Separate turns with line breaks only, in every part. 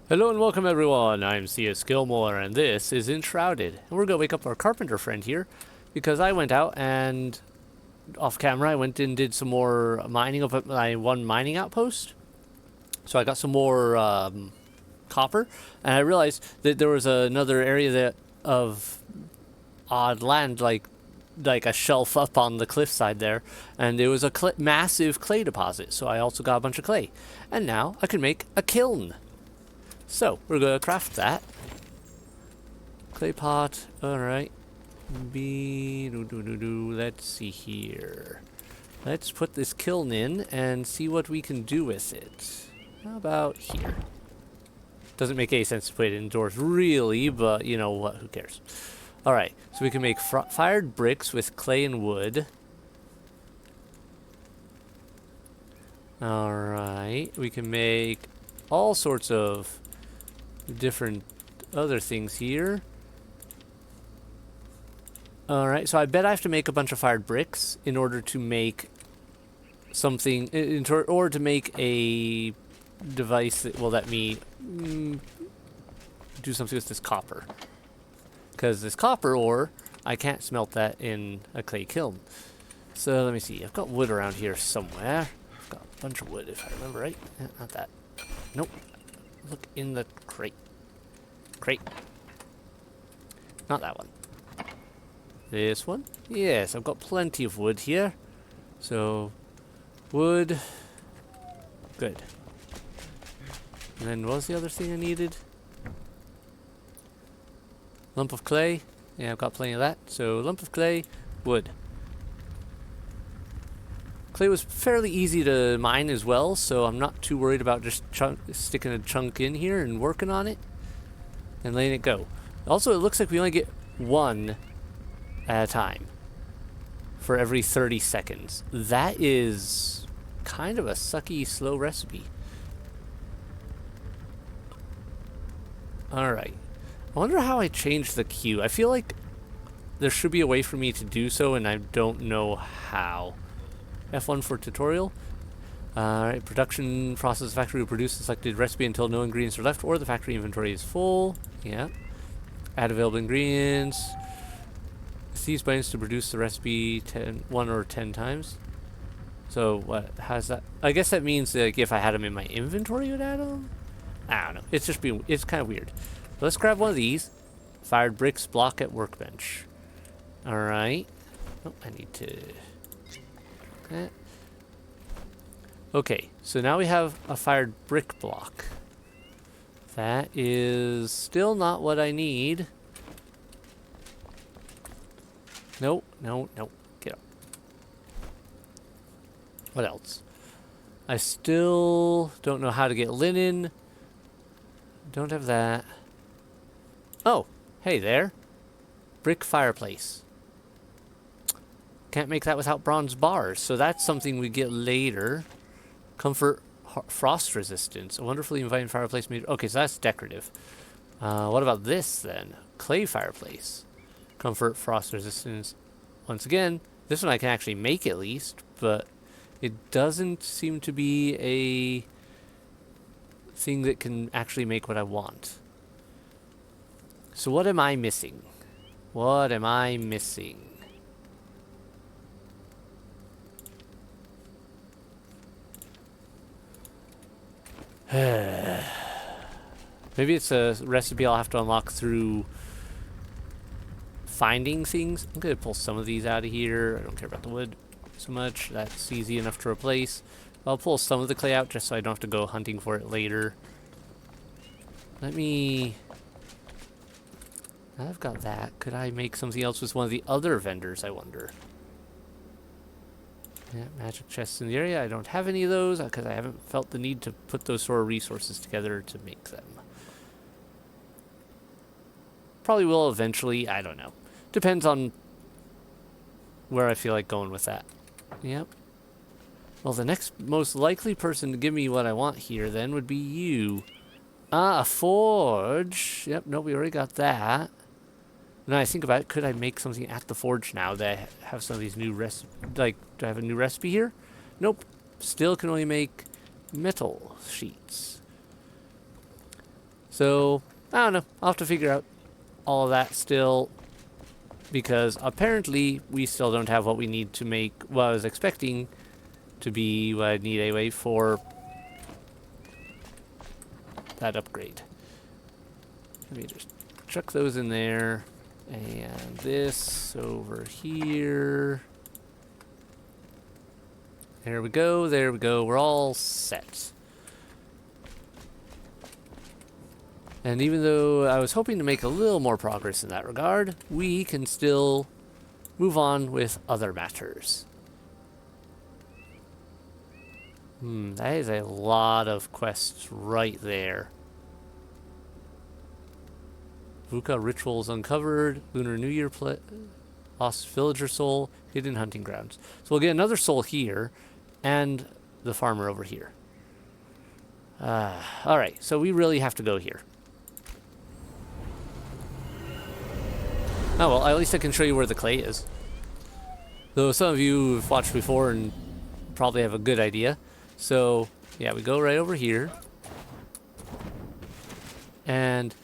Hello and welcome everyone, I'm C.S.Gilmore and this is Enshrouded. And we're gonna wake up our carpenter friend here because I went out and off camera I went and did some more mining of my one mining outpost. So I got some more copper and I realized that there was another area that of odd land like a shelf up on the cliffside there, and there was a massive clay deposit, so I also got a bunch of clay. And now I can make a kiln. So, we're going to craft that. Clay pot, alright. Let's see here. Let's put this kiln in and see what we can do with it. How about here? Doesn't make any sense to put it indoors, really, but you know what, who cares? Alright, so we can make fired bricks with clay and wood. Alright, we can make all sorts of different other things here. Alright, so I bet I have to make a bunch of fired bricks in order to make something, or to make a device that will let me do something with this copper. Because this copper ore, I can't smelt that in a clay kiln. So let me see, I've got wood around here somewhere. I've got a bunch of wood if I remember right. Not that. Nope. Look in the crate. Not that one. This one? Yes, I've got plenty of wood here. So, wood. Good. And then what was the other thing I needed? Lump of clay. Yeah, I've got plenty of that. So, lump of clay, wood. Clay was fairly easy to mine as well, so I'm not too worried about just sticking a chunk in here and working on it and letting it go. Also, it looks like we only get one at a time for every 30 seconds. That is kind of a sucky, slow recipe. Alright. I wonder how I changed the queue. I feel like there should be a way for me to do so, and I don't know how. F1 for tutorial. Alright, production process factory will produce the selected recipe until no ingredients are left or the factory inventory is full. Yeah. Add available ingredients. These buttons to produce the recipe 1 or 10 times. So what? How's that? I guess that means like if I had them in my inventory, it would add them. I don't know. It's just it's kind of weird. Let's grab one of these. Fired bricks block at workbench. All right. Oh, I need to. Okay, so now we have a fired brick block. That is still not what I need. Nope, no, no, get up. What else? I still don't know how to get linen. Don't have that. Oh, hey there. Brick fireplace. Can't make that without bronze bars, so that's something we get later. Comfort frost resistance. A wonderfully inviting fireplace made. Okay, so that's decorative. What about this then? Clay fireplace. Comfort frost resistance. Once again, this one I can actually make at least, but it doesn't seem to be a thing that can actually make what I want. So what am I missing? What am I missing? Maybe it's a recipe I'll have to unlock through finding things. I'm going to pull some of these out of here. I don't care about the wood so much. That's easy enough to replace. I'll pull some of the clay out just so I don't have to go hunting for it later. Let me... I've got that. Could I make something else with one of the other vendors, I wonder? Yeah, magic chests in the area. I don't have any of those because I haven't felt the need to put those sort of resources together to make them. Probably will eventually. I don't know. Depends on where I feel like going with that. Yep. Well, the next most likely person to give me what I want here then would be you. Ah, a forge. Yep, no, we already got that. Now I think about it, could I make something at the forge now that I have some of these new recipes? Like, do I have a new recipe here? Nope. Still can only make metal sheets. So, I don't know. I'll have to figure out all of that still, because apparently we still don't have what we need to make what I was expecting to be what I need anyway for that upgrade. Let me just chuck those in there, and this over here. There we go, there we go. We're all set. And even though I was hoping to make a little more progress in that regard, we can still move on with other matters. That is a lot of quests right there. Vuka rituals uncovered, Lunar New Year lost villager soul, hidden hunting grounds. So we'll get another soul here, and the farmer over here. Alright, so we really have to go here. Oh well, at least I can show you where the clay is. Though some of you have watched before and probably have a good idea. So, yeah, we go right over here. And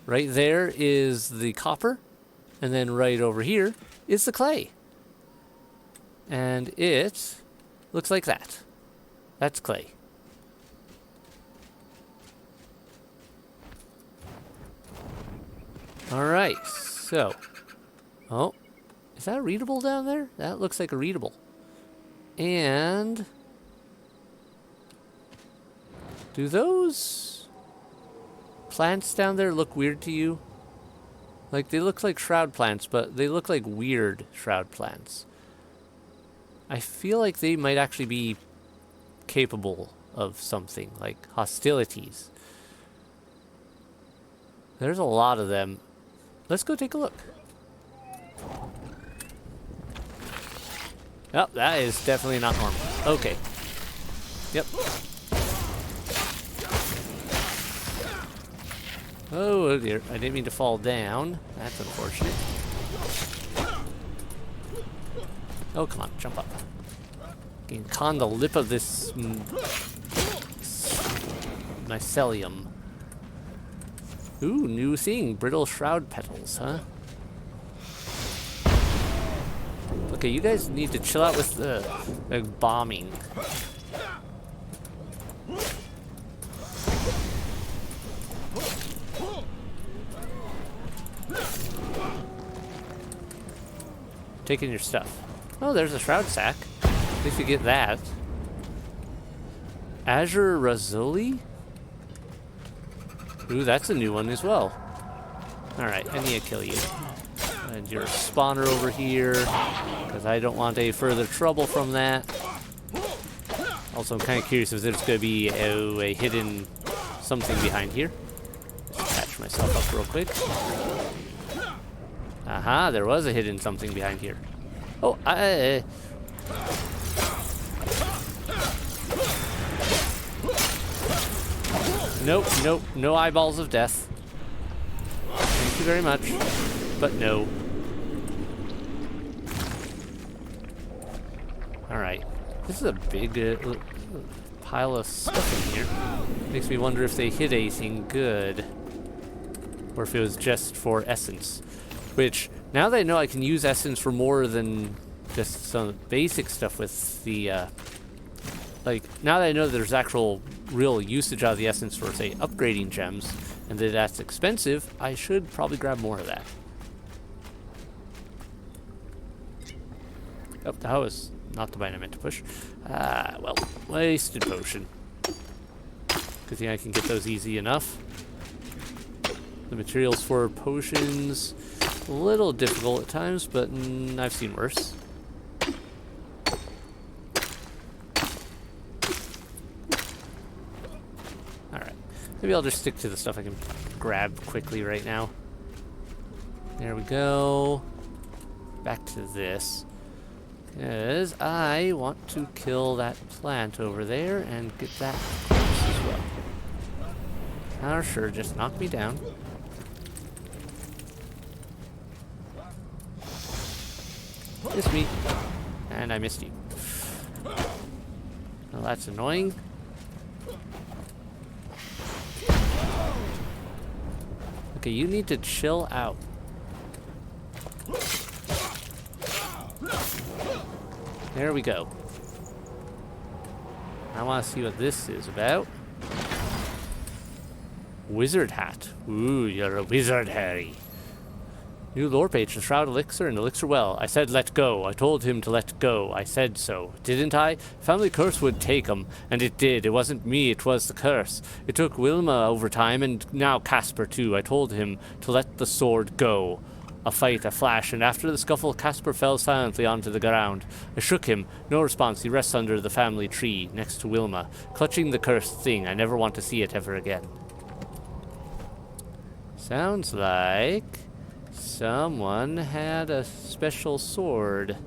right there is the copper. And then right over here is the clay. And it looks like that. That's clay. Alright, so... Oh, is that readable down there? That looks like a readable. And... do those plants down there look weird to you? Like, they look like shroud plants, but they look like weird shroud plants. I feel like they might actually be capable of something, like hostilities. There's a lot of them. Let's go take a look. Oh, that is definitely not normal. Okay. Yep. Oh dear, I didn't mean to fall down. That's unfortunate. Oh, come on, jump up. Getting caught on the lip of this mycelium. Ooh, new thing. Brittle shroud petals, huh? Okay, you guys need to chill out with the bombing. Taking your stuff. Oh, there's a shroud sack. At least you get that. Azure Razuli? Ooh, that's a new one as well. Alright, I need to kill you. And your spawner over here, because I don't want any further trouble from that. Also, I'm kind of curious if there's going to be a hidden something behind here. Let's patch myself up real quick. Aha, there was a hidden something behind here. Oh, Nope, nope, no eyeballs of death. Thank you very much, but no. Alright, this is a big pile of stuff in here. Makes me wonder if they hid anything good. Or if it was just for essence. Which, now that I know I can use essence for more than just some basic stuff with the, like, now that I know there's actual real usage out of the essence for, say, upgrading gems, and that that's expensive, I should probably grab more of that. Oh, that was not the button I meant to push. Ah, well, wasted potion. Good thing I can get those easy enough. The materials for potions, a little difficult at times, but I've seen worse. Alright, maybe I'll just stick to the stuff I can grab quickly right now. There we go. Back to this. Because I want to kill that plant over there and get that as well. Oh, sure, just knock me down. Miss me. And I missed you. Well, that's annoying. Okay, you need to chill out. There we go. I want to see what this is about. Wizard hat. Ooh, you're a wizard, Harry. New lore page, the Shroud Elixir and Elixir Well. I said let go. I told him to let go. I said so. Didn't I? Family curse would take him, and it did. It wasn't me, it was the curse. It took Wilma over time, and now Casper too. I told him to let the sword go. A fight, a flash, and after the scuffle, Casper fell silently onto the ground. I shook him. No response. He rests under the family tree, next to Wilma, clutching the cursed thing. I never want to see it ever again. Sounds like someone had a special sword.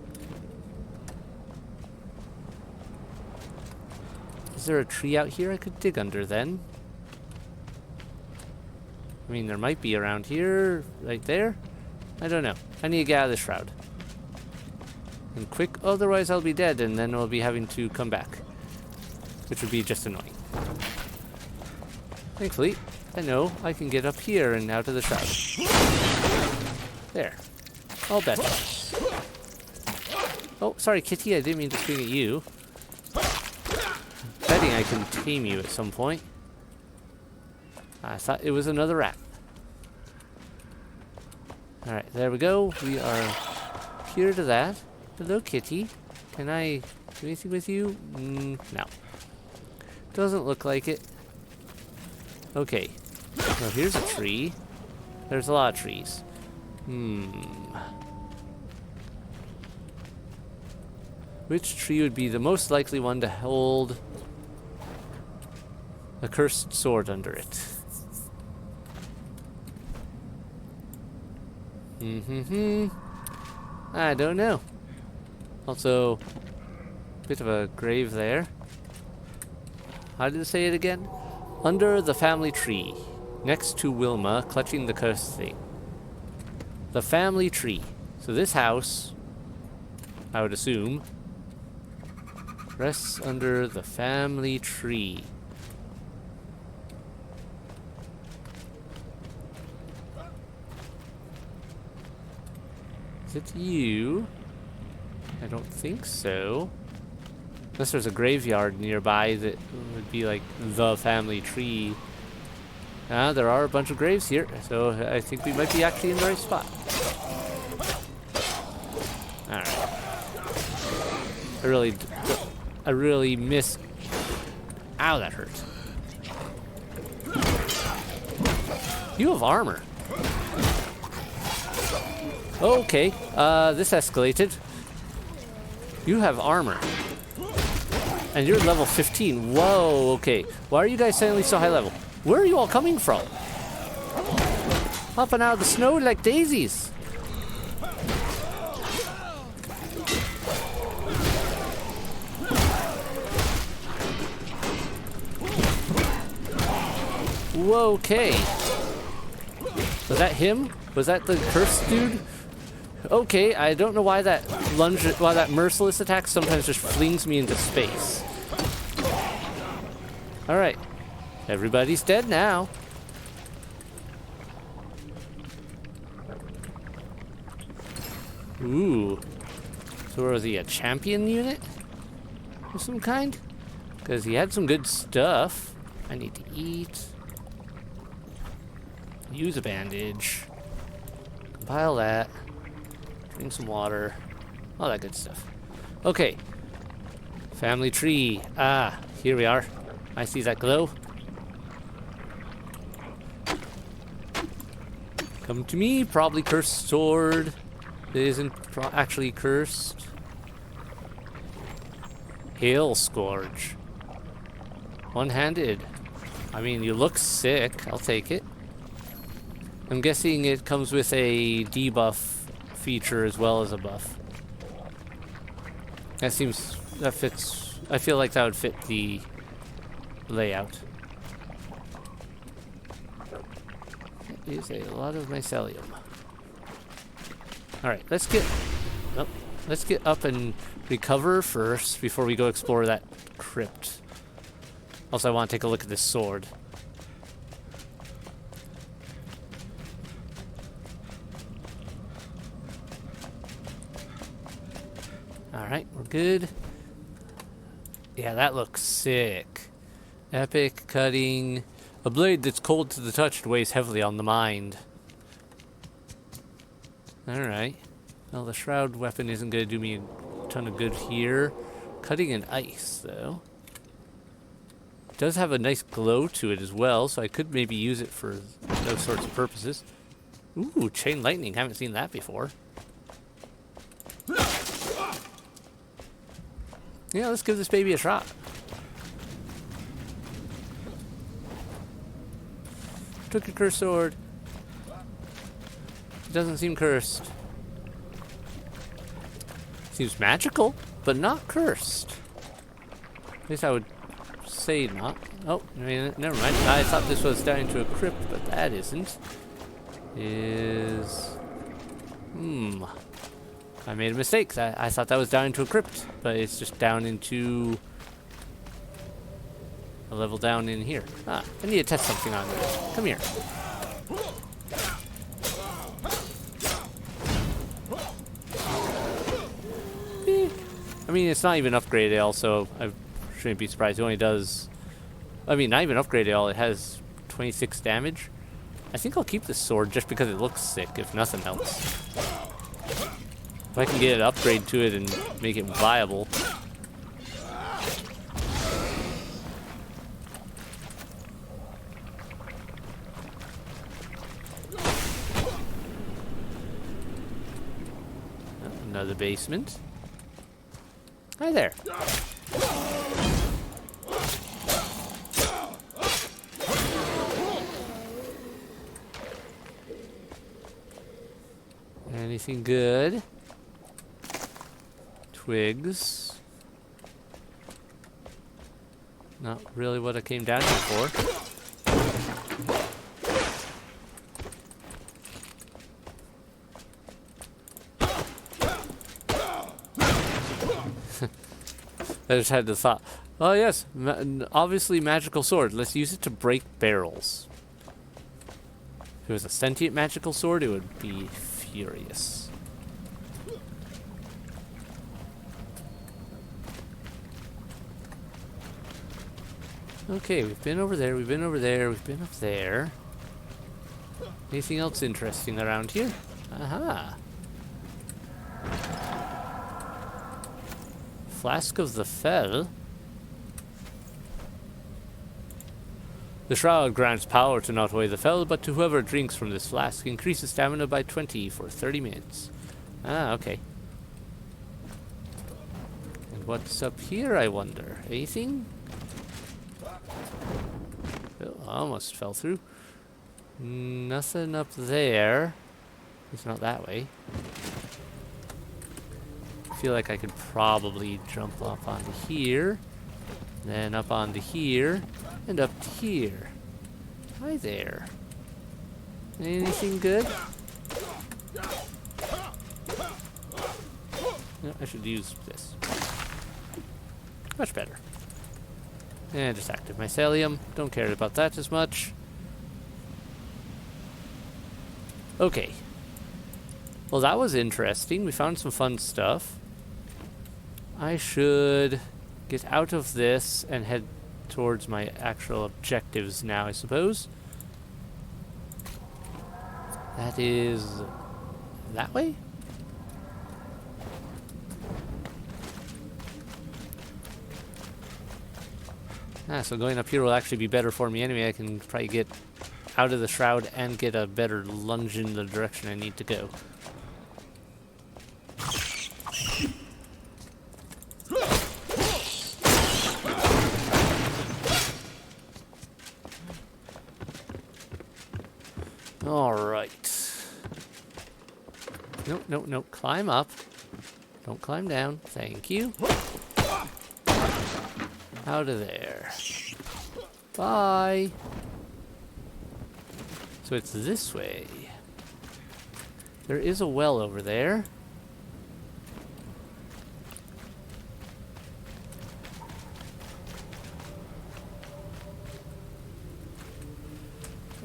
Is there a tree out here I could dig under then? I mean, there might be around here, right there. I don't know. I need to get out of the shroud. And quick, otherwise I'll be dead and then I'll be having to come back. Which would be just annoying. Thankfully, I know I can get up here and out of the shroud. There. All better. Oh, sorry, kitty. I didn't mean to swing at you. Betting I can tame you at some point. I thought it was another rat. Alright, there we go. We are here to that. Hello, kitty. Can I do anything with you? No. Doesn't look like it. Okay. Well, here's a tree. There's a lot of trees. Which tree would be the most likely one to hold a cursed sword under it? I don't know. Also, bit of a grave there. How did it say it again? Under the family tree, next to Wilma, clutching the cursed thing. The family tree. So this house, I would assume, rests under the family tree. Is it you? I don't think so. Unless there's a graveyard nearby that would be like the family tree. There are a bunch of graves here, so I think we might be actually in the right spot. Alright. I really miss... Ow, that hurt. You have armor. Okay, this escalated. You have armor. And you're level 15. Whoa, okay. Why are you guys suddenly so high level? Where are you all coming from? Hopping out of the snow like daisies. Whoa, okay. Was that him? Was that the cursed dude? Okay, I don't know why that merciless attack sometimes just flings me into space. Alright. Everybody's dead now. Ooh. So was he a champion unit of some kind? Because he had some good stuff. I need to eat. Use a bandage. Compile that. Drink some water. All that good stuff. Okay. Family tree. Ah, here we are. I see that glow. Come to me, probably cursed sword. It isn't actually cursed. Hail Scourge. One-handed. I mean, you look sick. I'll take it. I'm guessing it comes with a debuff feature as well as a buff. That fits. I feel like that would fit the layout. That is a lot of mycelium. Alright, let's get up and recover first before we go explore that crypt. Also, I want to take a look at this sword. Alright, we're good. Yeah, that looks sick. Epic cutting. A blade that's cold to the touch and weighs heavily on the mind. Alright. Well, the shroud weapon isn't going to do me a ton of good here. Cutting in ice, though. It does have a nice glow to it as well, so I could maybe use it for those sorts of purposes. Ooh, chain lightning. Haven't seen that before. Yeah, let's give this baby a shot. Took your cursed sword. It doesn't seem cursed. Seems magical, but not cursed. At least I would say not. Oh, I mean, never mind. I thought this was down into a crypt, but that isn't. I made a mistake. I thought that was down into a crypt, but it's just down into a level down in here. Ah, I need to test something on this. Come here. I mean, it's not even upgraded all, so I shouldn't be surprised. It only does... I mean, not even upgraded all. It has 26 damage. I think I'll keep this sword just because it looks sick, if nothing else. If I can get an upgrade to it and make it viable. Another basement. Hi there. Anything good? Twigs. Not really what I came down here for. I just had the thought, oh yes, obviously magical sword. Let's use it to break barrels. If it was a sentient magical sword, it would be furious. Okay, we've been over there, we've been over there, we've been up there. Anything else interesting around here? Aha. Flask of the Fell. The shroud grants power to not only the Fell, but to whoever drinks from this flask. Increases stamina by 20 for 30 minutes. Ah, okay. And what's up here, I wonder? Anything? Oh, almost fell through. Nothing up there. It's not that way. I feel like I could probably jump up onto here, then up onto here, and up to here. Hi there. Anything good? No, I should use this. Much better. And just active mycelium. Don't care about that as much. Okay. Well, that was interesting. We found some fun stuff. I should get out of this and head towards my actual objectives now, I suppose. That is... that way? Ah, so going up here will actually be better for me anyway. I can probably get out of the shroud and get a better lunge in the direction I need to go. Alright. Nope, nope, nope. Climb up. Don't climb down. Thank you. Out of there. Bye. So it's this way. There is a well over there.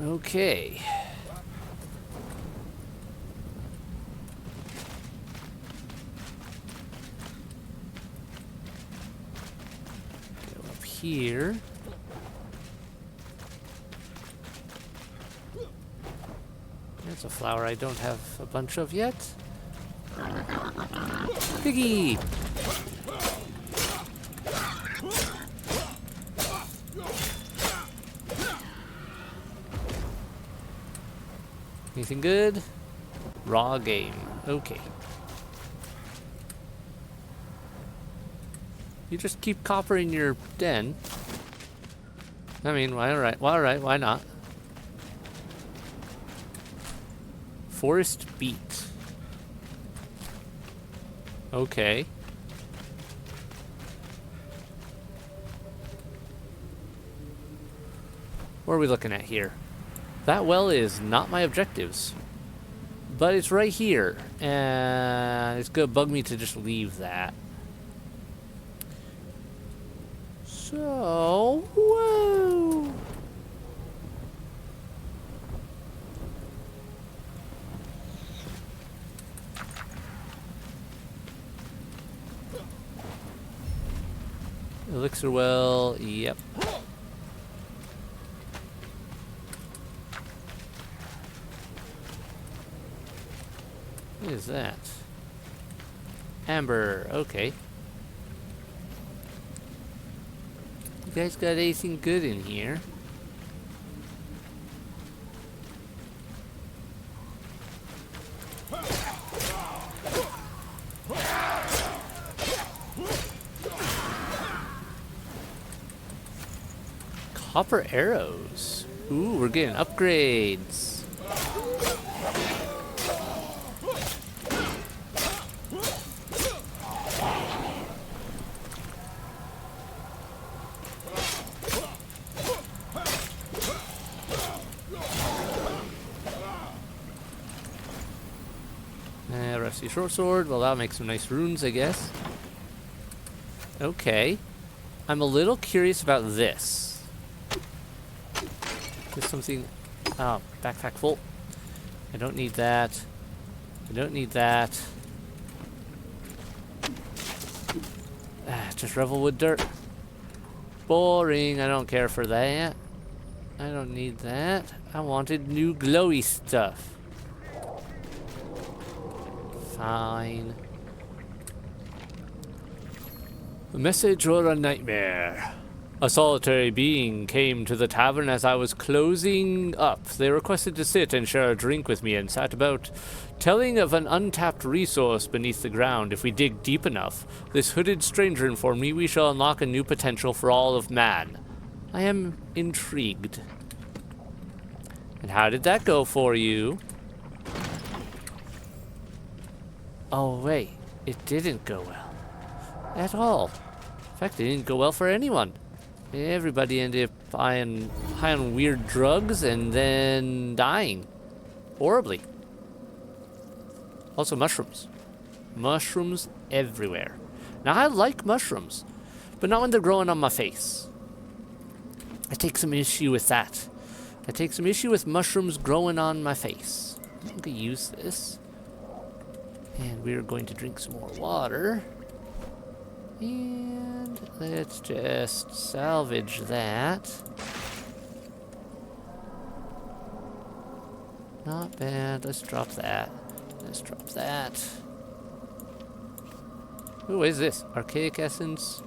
Okay. here. There's a flower I don't have a bunch of yet. Piggy! Anything good? Raw game. Okay. You just keep copper in your den. I mean, alright, why not? Forest beet. Okay. What are we looking at here? That well is not my objectives. But it's right here. And it's gonna bug me to just leave that. So, whoa! Elixir well, yep. What is that? Amber, okay. You guys got anything good in here? Copper arrows. Ooh, we're getting upgrades. Rusty short sword. Well, that'll make some nice runes, I guess. Okay. I'm a little curious about this. There's something... Oh, backpack full. I don't need that. I don't need that. Just Revelwood dirt. Boring. I don't care for that. I don't need that. I wanted new glowy stuff. Fine. A message or a nightmare? A solitary being came to the tavern as I was closing up. They requested to sit and share a drink with me and sat about, telling of an untapped resource beneath the ground. If we dig deep enough, this hooded stranger informed me we shall unlock a new potential for all of man. I am intrigued. And how did that go for you? Oh wait, it didn't go well. At all. In fact, it didn't go well for anyone. Everybody ended up high on weird drugs and then dying. Horribly. Also mushrooms. Mushrooms everywhere. Now I like mushrooms, but not when they're growing on my face. I take some issue with that. I take some issue with mushrooms growing on my face. I'm gonna use this. And we're going to drink some more water. And let's just salvage that. Not bad. Let's drop that. Let's drop that. Ooh, what is this? Archaic essence?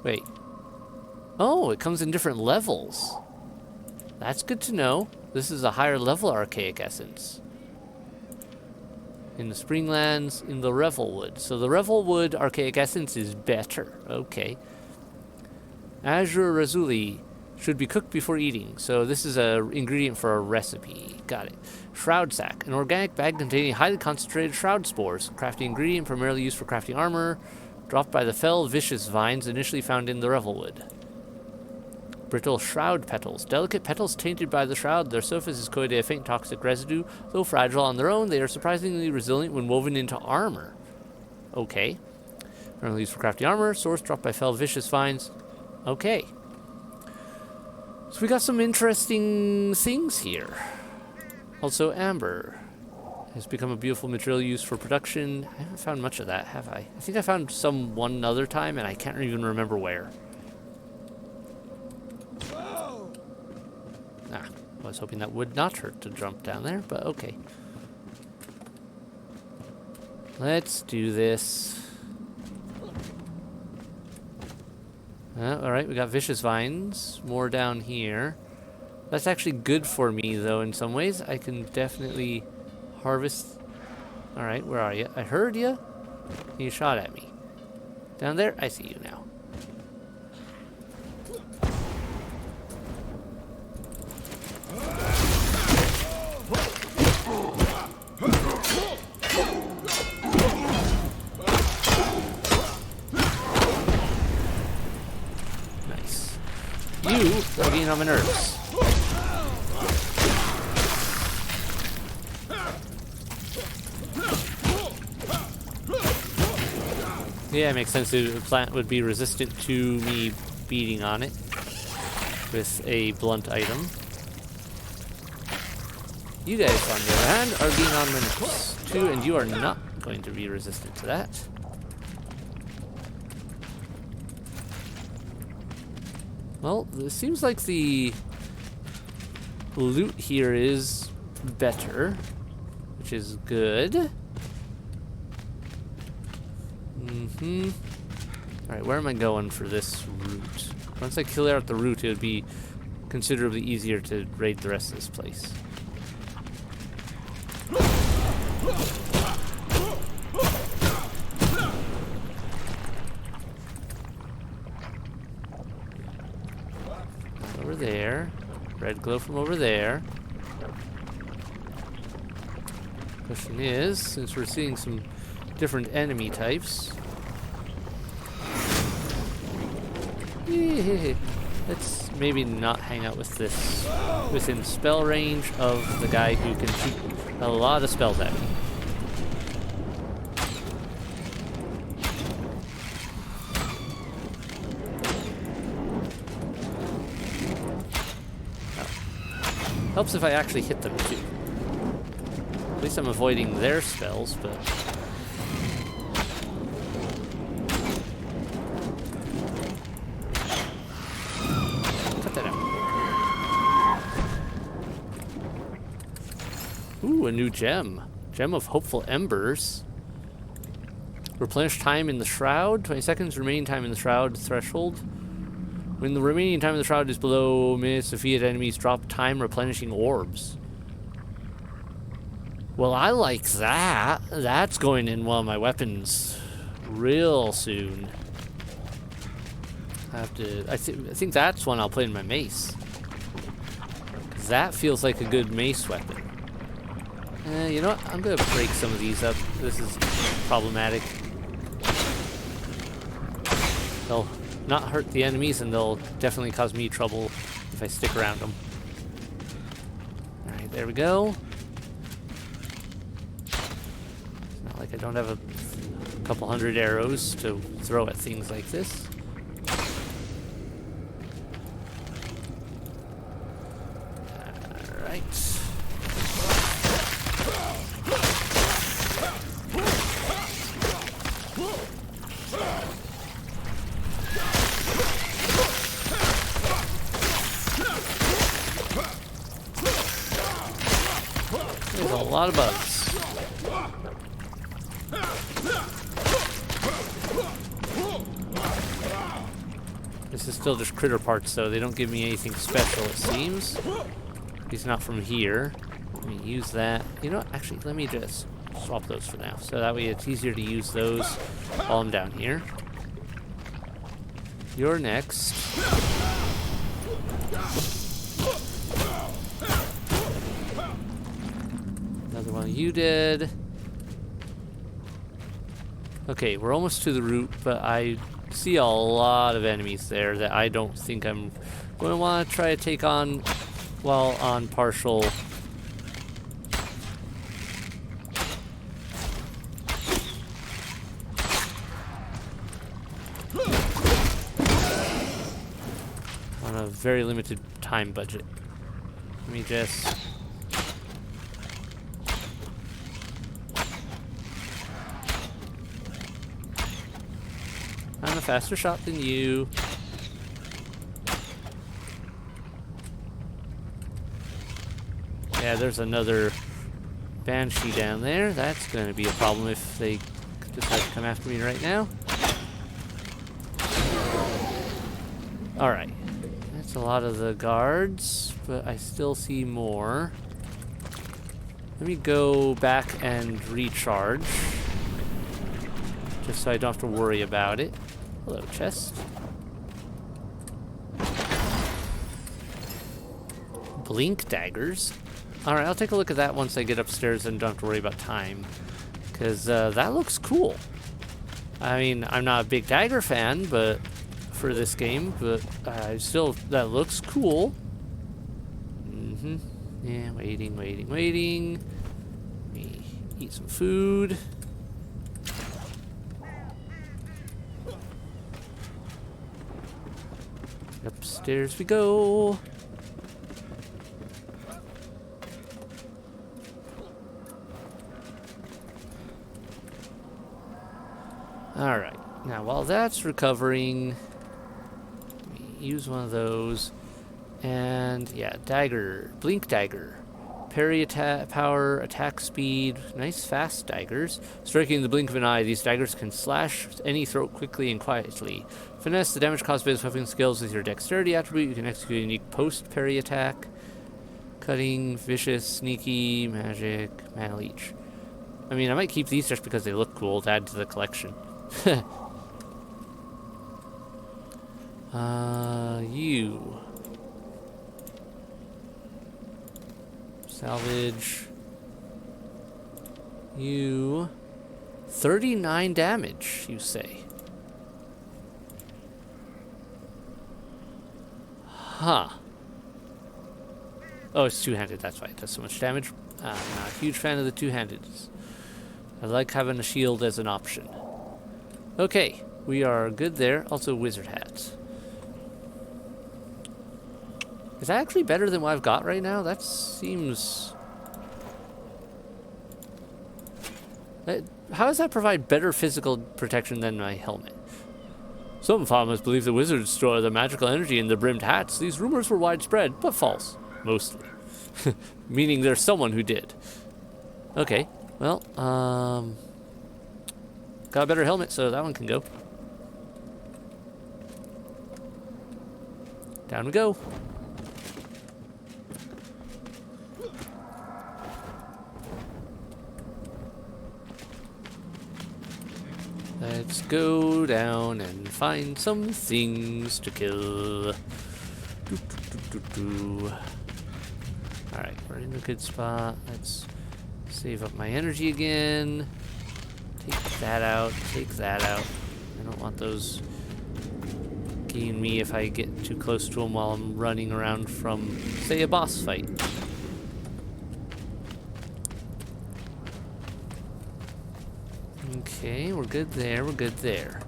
Wait. Oh, it comes in different levels. That's good to know. This is a higher level archaic essence. In the Springlands, in the Revelwood. So the Revelwood archaic essence is better. Okay. Azure Razuli should be cooked before eating. So this is an ingredient for a recipe. Got it. Shroud sack. An organic bag containing highly concentrated shroud spores. Crafting ingredient primarily used for crafting armor. Dropped by the fell vicious vines initially found in the Revelwood. Brittle shroud petals. Delicate petals tainted by the shroud. Their surface is coated in a faint toxic residue. Though fragile on their own, they are surprisingly resilient when woven into armor. Okay. Primarily used for crafting armor. Source dropped by fell vicious vines. Okay. So we got some interesting things here. Also, amber has become a beautiful material used for production. I haven't found much of that, have I? I think I found some one other time, and I can't even remember where. Ah, I was hoping that would not hurt to jump down there, but okay. Let's do this. Alright, we got vicious vines. More down here. That's actually good for me, though, in some ways. I can definitely harvest. Alright, where are you? I heard you. You shot at me. Down there? I see you now. Nice. You are getting on my nerves. Yeah, it makes sense that the plant would be resistant to me beating on it with a blunt item. You guys, on the other hand, are being on my nerves too, and you are not going to be resistant to that. Well, it seems like the loot here is better, which is good. Alright, where am I going for this route? Once I clear out the route, it would be considerably easier to raid the rest of this place. Over there. Red glow from over there. Question is, since we're seeing some different enemy types, let's maybe not hang out with this within spell range of the guy who can shoot a lot of spells at me. Oh. Helps if I actually hit them too. At least I'm avoiding their spells, but a new gem. Gem of Hopeful Embers. Replenish time in the shroud. 20 seconds. Remaining time in the shroud threshold. When the remaining time in the shroud is below minutes, defeated enemies drop time replenishing orbs. Well, I like that. That's going in one of my weapons real soon. I have to. I think that's one I'll put in my mace. 'Cause that feels like a good mace weapon. You know what? I'm gonna break some of these up. This is problematic. They'll not hurt the enemies, and they'll definitely cause me trouble if I stick around them. Alright, there we go. It's not like I don't have a couple hundred arrows to throw at things like this. Alright. There's a lot of bugs. This is still just critter parts, though. They don't give me anything special, it seems. At least not from here. Let me use that. You know what? Actually, let me just swap those for now. So that way it's easier to use those while I'm down here. You're next. Another one you did. Okay, we're almost to the route, but I see a lot of enemies there that I don't think I'm going to want to try to take on while on partial. On a very limited time budget. Let me just. I'm a faster shot than you. Yeah, there's another banshee down there. That's going to be a problem if they decide to come after me right now. Alright. That's a lot of the guards, but I still see more. Let me go back and recharge. Just so I don't have to worry about it. Hello, chest. Blink daggers. Alright, I'll take a look at that once I get upstairs and don't have to worry about time. Because that looks cool. I mean, I'm not a big dagger fan, but for this game, but still, that looks cool. Yeah, waiting. Let me eat some food. Upstairs we go. Alright, now while that's recovering, let me use one of those. And yeah, dagger, blink dagger. Parry attack power, attack speed, nice fast daggers. Striking the blink of an eye, these daggers can slash any throat quickly and quietly. Finesse, the damage caused by his weapon skills with your dexterity attribute. You can execute a unique post-parry attack. Cutting, vicious, sneaky, magic, mana leech. I mean, I might keep these just because they look cool to add to the collection. You. Salvage. You. 39 damage, you say. Huh. Oh, it's two-handed, that's why it does so much damage. I'm not a huge fan of the two-handed. I like having a shield as an option. Okay, we are good there. Also, wizard hat. Is that actually better than what I've got right now? That seems... How does that provide better physical protection than my helmet? Some farmers believe the wizards store the magical energy in the brimmed hats. These rumors were widespread, but false. Mostly. Meaning there's someone who did. Okay, well, got a better helmet, so that one can go. Down we go. Let's go down and find some things to kill. Alright, we're in a good spot. Let's save up my energy again. Take that out, take that out. I don't want those getting me if I get too close to them while I'm running around from, say, a boss fight. Okay, we're good there, we're good there.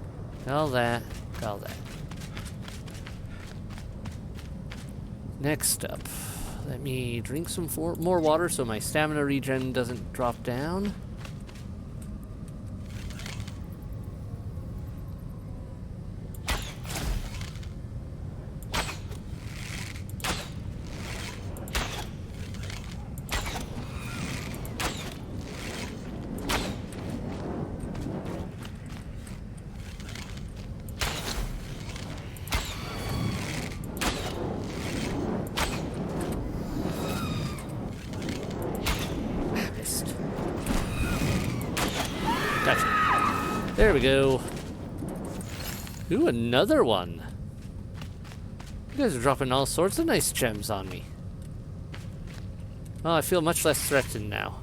All that, all that. Next up, let me drink some more water so my stamina regen doesn't drop down. Gotcha. There we go. Ooh, another one. You guys are dropping all sorts of nice gems on me. Oh, I feel much less threatened now.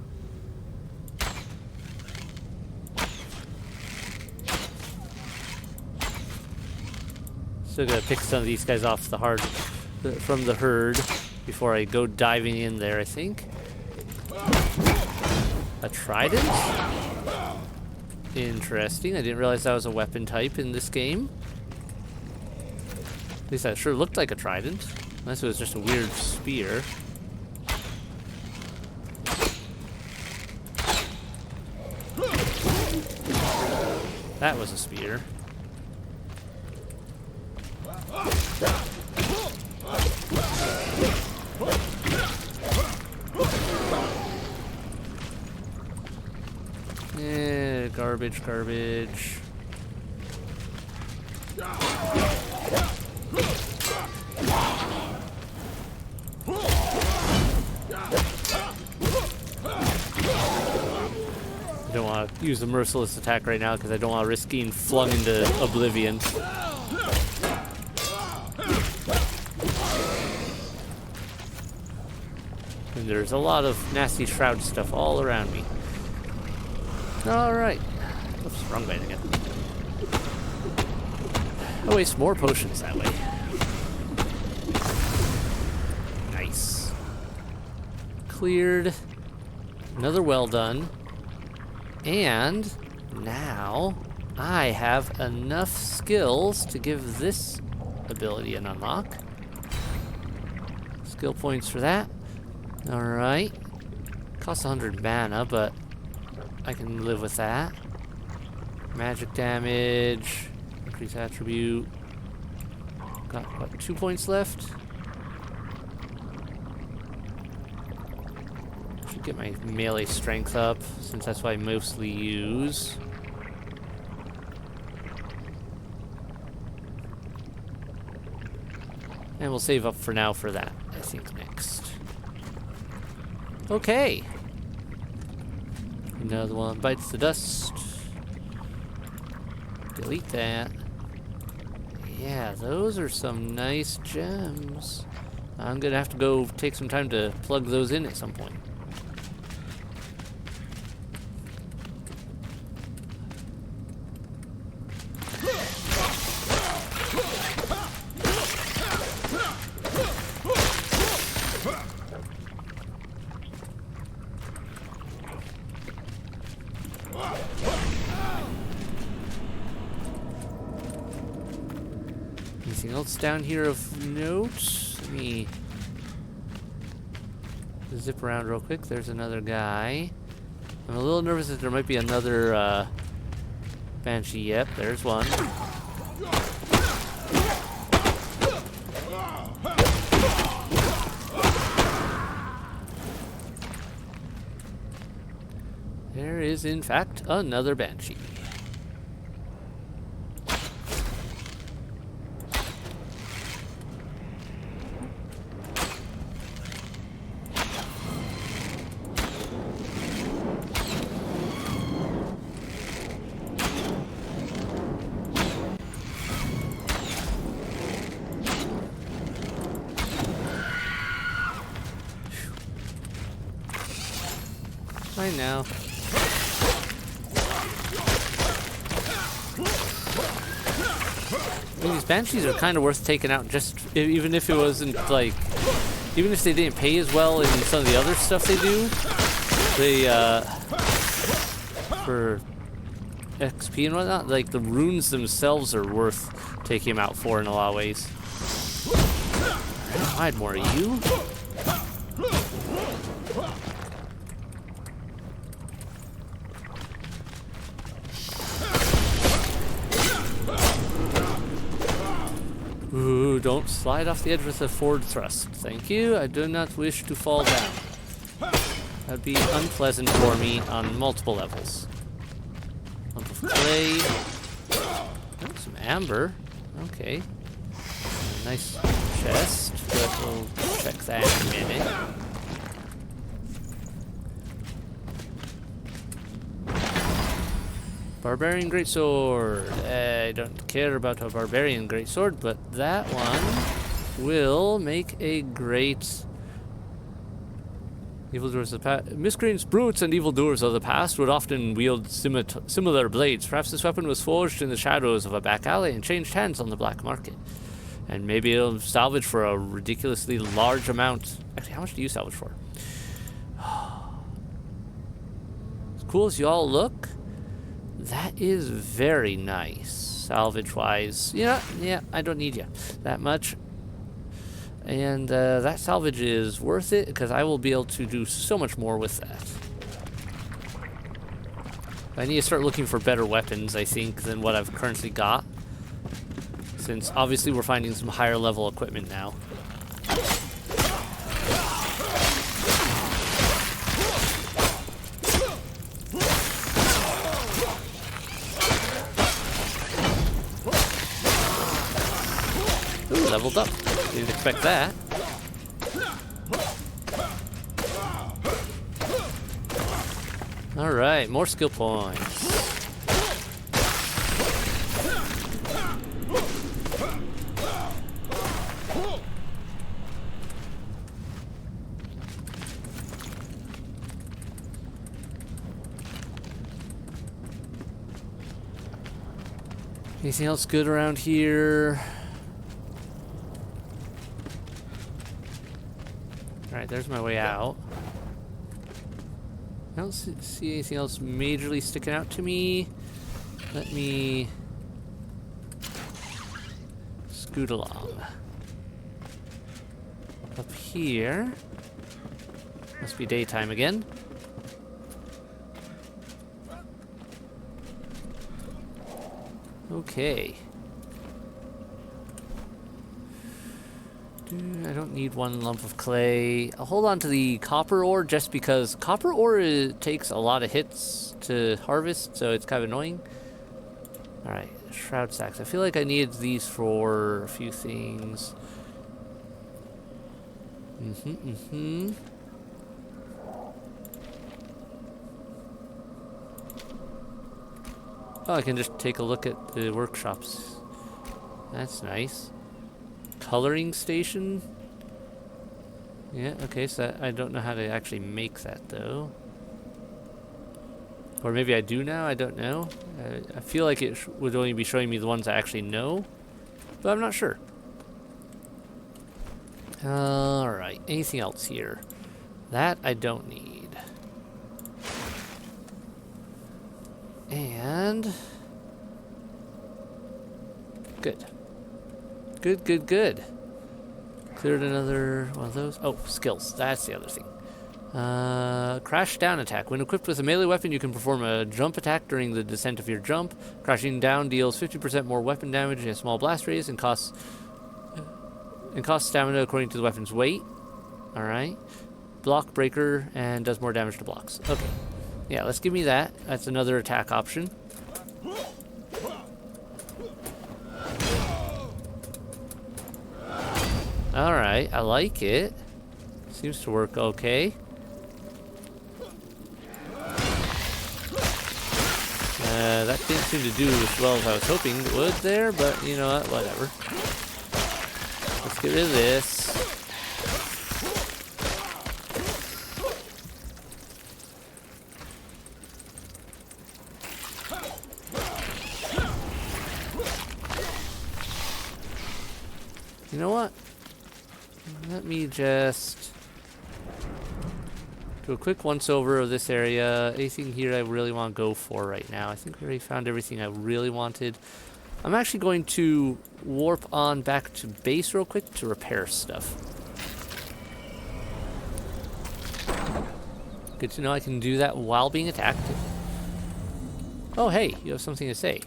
Still gotta pick some of these guys off from the herd before I go diving in there, I think. A trident? Interesting. I didn't realize that was a weapon type in this game. At least that sure looked like a trident. Unless it was just a weird spear. That was a spear. Garbage, garbage. I don't want to use the merciless attack right now because I don't want to risk being flung into oblivion. And there's a lot of nasty shroud stuff all around me. Alright. Oops, wrong button again. I'll waste more potions that way. Nice. Cleared. Another well done. And now I have enough skills to give this ability an unlock. Skill points for that. Alright. Costs 100 mana, but I can live with that. Magic damage. Increase attribute. Got, what, 2 points left? Should get my melee strength up, since that's what I mostly use. And we'll save up for now for that, I think, next. Okay. Another one bites the dust. Delete that. Yeah, those are some nice gems. I'm gonna have to go take some time to plug those in at some point. Anything else down here of note? Let me zip around real quick. There's another guy. I'm a little nervous that there might be another Banshee. Yep, there's one. There is, in fact, another Banshee. I know. These Banshees are kind of worth taking out, just even if it wasn't like, even if they didn't pay as well in some of the other stuff they do. They for XP and whatnot, like the runes themselves are worth taking them out for in a lot of ways. I don't more of you. Ooh, don't slide off the edge with a forward thrust. Thank you. I do not wish to fall down. That'd be unpleasant for me on multiple levels. Lump of clay. Oh, some amber. Okay. Nice chest, but we'll check that in a minute. Barbarian Greatsword. I don't care about a Barbarian Greatsword, but that one will make a great evildoers of the past. Miscreants, brutes, and evildoers of the past would often wield similar blades. Perhaps this weapon was forged in the shadows of a back alley and changed hands on the black market. And maybe it'll salvage for a ridiculously large amount. Actually, how much do you salvage for? As cool as you all look, that is very nice, salvage-wise. Yeah, I don't need you that much. And that salvage is worth it, because I will be able to do so much more with that. I need to start looking for better weapons, I think, than what I've currently got. Since, obviously, we're finding some higher-level equipment now. leveled up. Didn't expect that. Alright, more skill points. Anything else good around here? Alright, there's my way out. I don't see anything else majorly sticking out to me. Let me scoot along. Up here. Must be daytime again. Okay. I don't need one lump of clay. I'll hold on to the copper ore just because copper ore takes a lot of hits to harvest, so it's kind of annoying. Alright, shroud sacks. I feel like I needed these for a few things. Oh, I can just take a look at the workshops. That's nice. Coloring station? Yeah, okay, so I don't know how to actually make that, though. Or maybe I do now, I don't know. I feel like it would only be showing me the ones I actually know, but I'm not sure. Alright, anything else here? That I don't need. And good. Good. Cleared another one of those. Oh, skills. That's the other thing. Crash down attack. When equipped with a melee weapon, you can perform a jump attack during the descent of your jump. Crashing down deals 50% more weapon damage in a small blast radius and costs stamina according to the weapon's weight. Alright. Block breaker and does more damage to blocks. Okay. Yeah, let's give me that. That's another attack option. Alright, I like it. Seems to work okay. That didn't seem to do as well as I was hoping it would there, but you know what, whatever. Let's get rid of this. You know what? Let me just do a quick once-over of this area. Anything here I really want to go for right now? I think we already found everything I really wanted. I'm actually going to warp on back to base real quick to repair stuff. Good to know I can do that while being attacked. Oh, hey, you have something to say.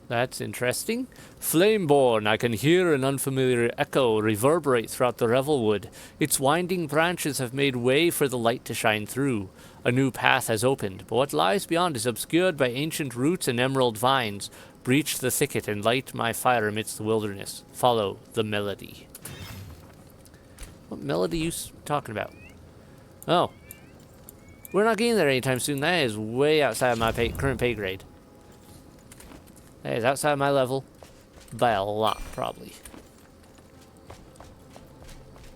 That's interesting. Flameborn, I can hear an unfamiliar echo reverberate throughout the Revelwood. Its winding branches have made way for the light to shine through. A new path has opened, but what lies beyond is obscured by ancient roots and emerald vines. Breach the thicket and light my fire amidst the wilderness. Follow the melody. What melody are you talking about? Oh. We're not getting there anytime soon. That is way outside of my current pay grade. That is outside my level by a lot, probably.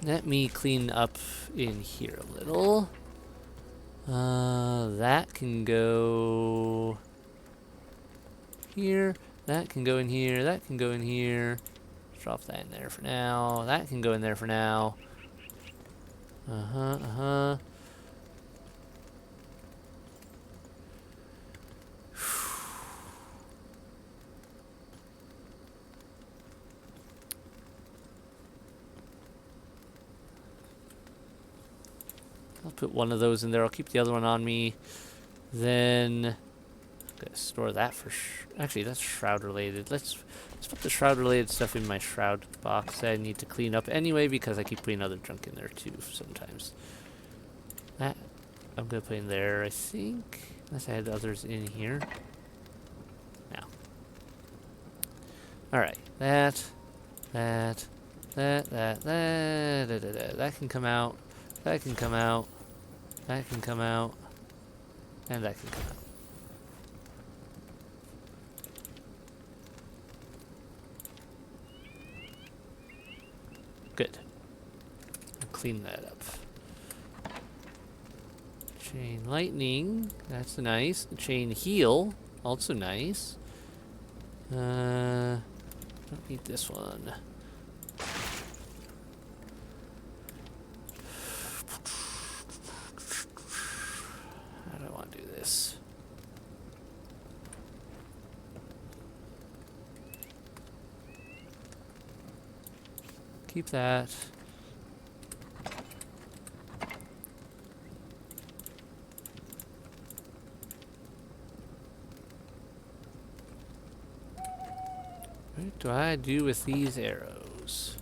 Let me clean up in here a little. That can go here. That can go in here. That can go in here. Drop that in there for now. That can go in there for now. I'll put one of those in there. I'll keep the other one on me. Then I'm gonna store that for actually that's shroud related. Let's put the shroud related stuff in my shroud box that I need to clean up anyway because I keep putting other junk in there too sometimes. That I'm gonna put in there, I think. Unless I had others in here. No. Alright. That can come out. That can come out. That can come out. And that can come out. Good. I'll clean that up. Chain lightning, that's nice. Chain heal, also nice. Don't need this one. How do I want to do this? Keep that. What do I do with these arrows?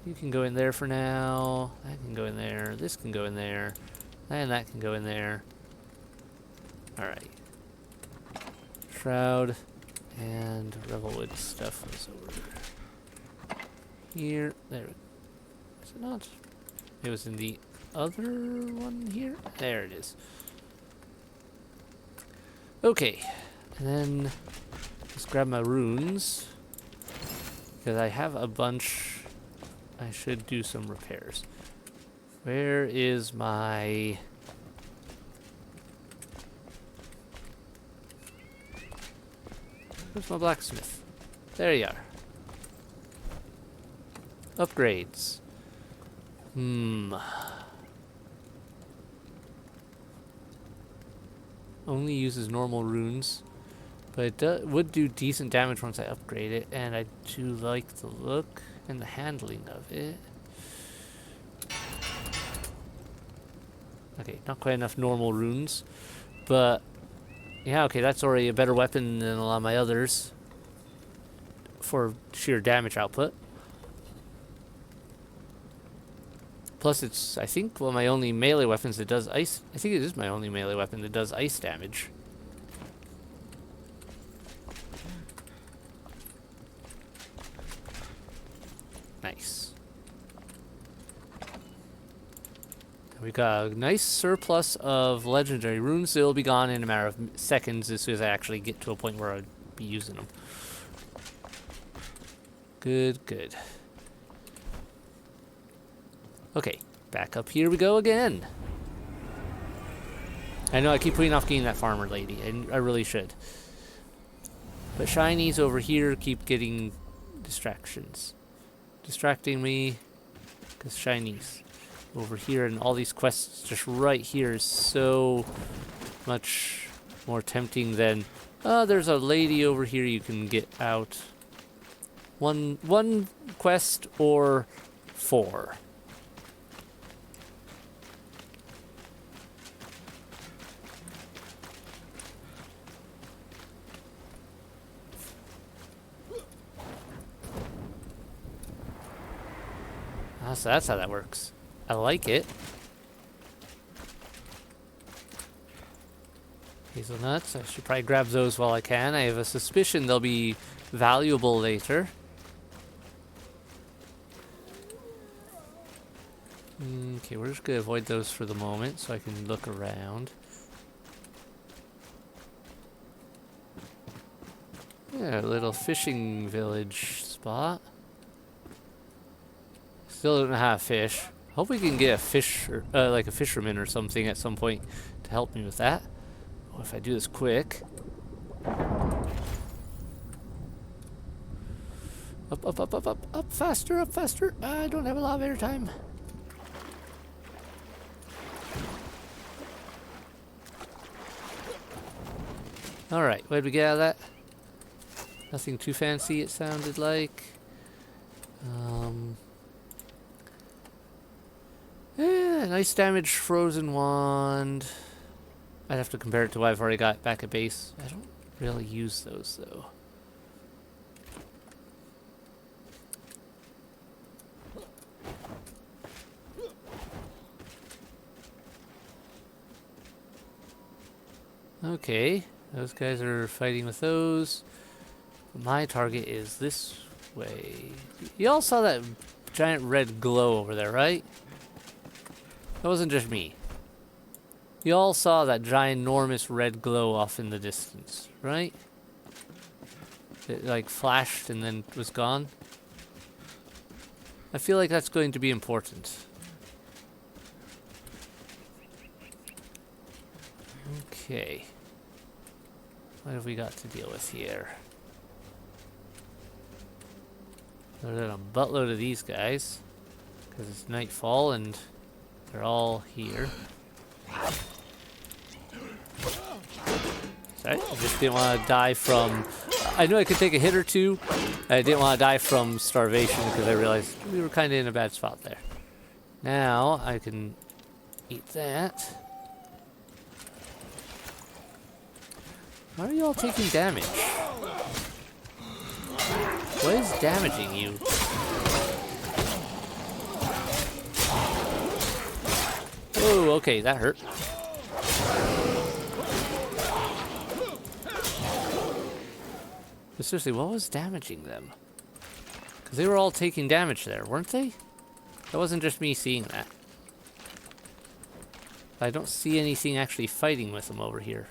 You can go in there for now. That can go in there. This can go in there. And that can go in there. Alright. Shroud and Revelwood stuff is over here. There. Is it not? It was in the other one here? There it is. Okay. And then let's grab my runes. Because I have a bunch. I should do some repairs. Where is my... Where's my blacksmith? There you are. Upgrades. Only uses normal runes. But it would do decent damage once I upgrade it. And I do like the look and the handling of it. Okay, not quite enough normal runes. But, yeah, okay, that's already a better weapon than a lot of my others. For sheer damage output. Plus, it's, I think, one of my only melee weapons that does ice. I think it is my only melee weapon that does ice damage. Nice. We got a nice surplus of legendary runes. They'll be gone in a matter of seconds as soon as I actually get to a point where I'd be using them. Good, good. Okay, back up here we go again. I know I keep putting off getting that farmer lady, and I really should. But shinies over here keep getting distractions. Distracting me, because shinies over here and all these quests just right here is so much more tempting than, oh, there's a lady over here you can get out. One quest or 4. So that's how that works. I like it. Hazelnuts. I should probably grab those while I can. I have a suspicion they'll be valuable later. Okay, we're just going to avoid those for the moment so I can look around. Yeah, a little fishing village spot. Still don't know how to fish. Hope we can get a fish, or, like a fisherman or something at some point to help me with that. Oh, if I do this quick. Up, up, up, up, up, up, faster, up, faster. I don't have a lot of airtime. Alright, what did we get out of that? Nothing too fancy, it sounded like. Yeah, nice damage frozen wand. I'd have to compare it to what I've already got back at base. I don't really use those though. Okay, those guys are fighting with those. My target is this way. You all saw that giant red glow over there, right? That wasn't just me. You all saw that ginormous red glow off in the distance, right? It like flashed and then was gone. I feel like that's going to be important. Okay. What have we got to deal with here? There's a buttload of these guys. Because it's nightfall and they're all here. Sorry, I just didn't want to die from... I knew I could take a hit or two. I didn't want to die from starvation because I realized we were kind of in a bad spot there. Now I can eat that. Why are you all taking damage? What is damaging you? Oh, okay, that hurt. But seriously, what was damaging them? Because they were all taking damage there, weren't they? That wasn't just me seeing that. I don't see anything actually fighting with them over here.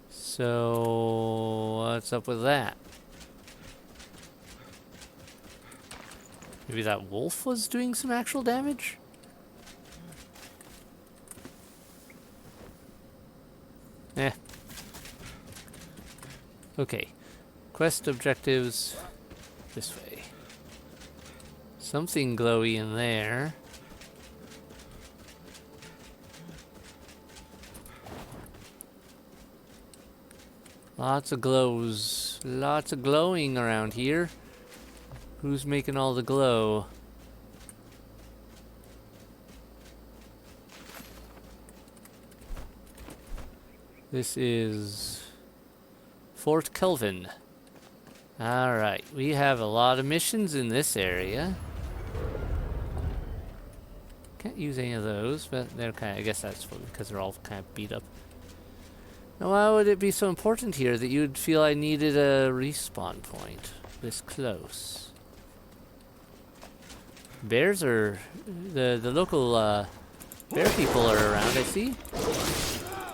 So, what's up with that? Maybe that wolf was doing some actual damage? Eh. Okay. Quest objectives this way. Something glowy in there. Lots of glows. Lots of glowing around here. Who's making all the glow? This is Fort Kelvin. Alright, we have a lot of missions in this area. Can't use any of those, but they're kind of, I guess that's because they're all kind of beat up. Now, why would it be so important here that you'd feel I needed a respawn point this close? Bears are... The local bear people are around, I see.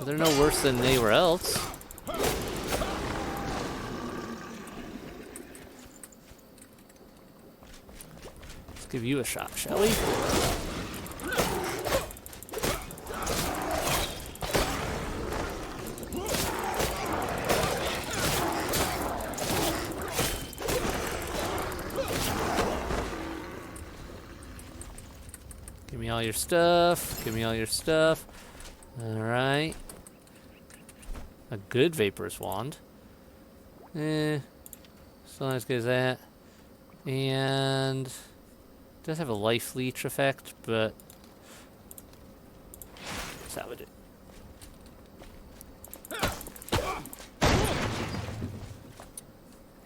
They're no worse than anywhere else. Let's give you a shot, shall we? Give me all your stuff. Give me all your stuff. Alright. A good Vapor's Wand. Still not as good as that. And... does have a life leech effect, but... that would do.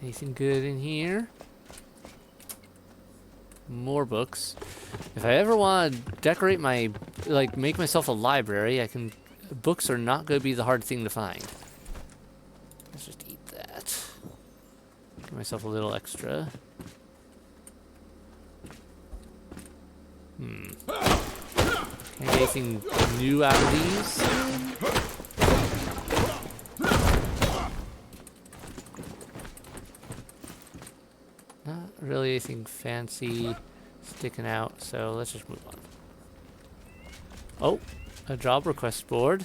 Anything good in here? More books. If I ever want to decorate my... like, make myself a library, I can... books are not going to be the hard thing to find. Let's just eat that. Give myself a little extra. Can I get anything new out of these? Not really anything fancy sticking out, so let's just move on. Oh, a job request board.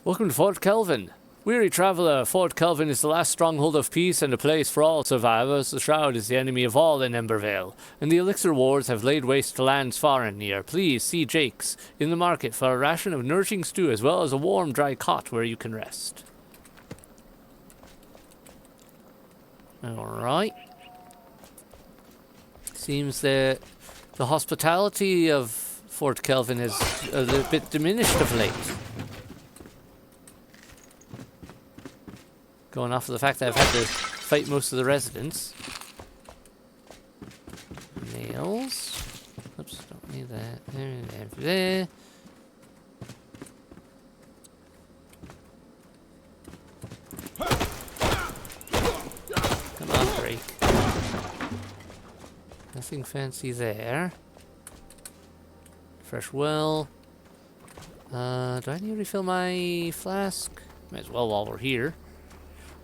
Welcome to Fort Kelvin. Weary traveler, Fort Kelvin is the last stronghold of peace and a place for all survivors. The Shroud is the enemy of all in Embervale, and the Elixir Wars have laid waste to lands far and near. Please see Jake's in the market for a ration of nourishing stew as well as a warm, dry cot where you can rest. Alright. Seems that the hospitality of Fort Kelvin is a little bit diminished of late. Going off of the fact that I've had to fight most of the residents. Nails. Oops, don't need that. There. Nothing fancy there. Fresh well. Do I need to refill my flask? Might as well while we're here.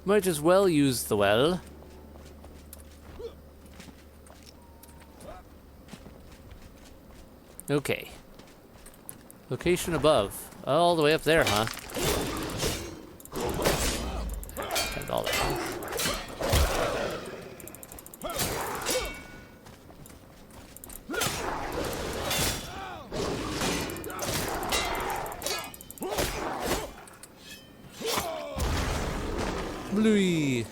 Might as well use the well. Okay. Location above. All the way up there, huh? And all that. Bluey.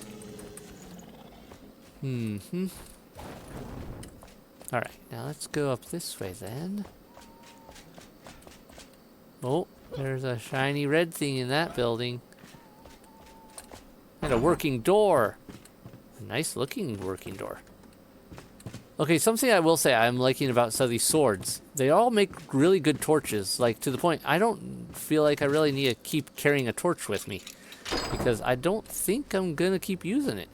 Alright, now let's go up this way then. Oh, there's a shiny red thing in that building. And a working door. A nice looking working door. Okay, something I will say I'm liking about some of these swords. They all make really good torches. Like, to the point, I don't feel like I really need to keep carrying a torch with me. Because I don't think I'm gonna keep using it.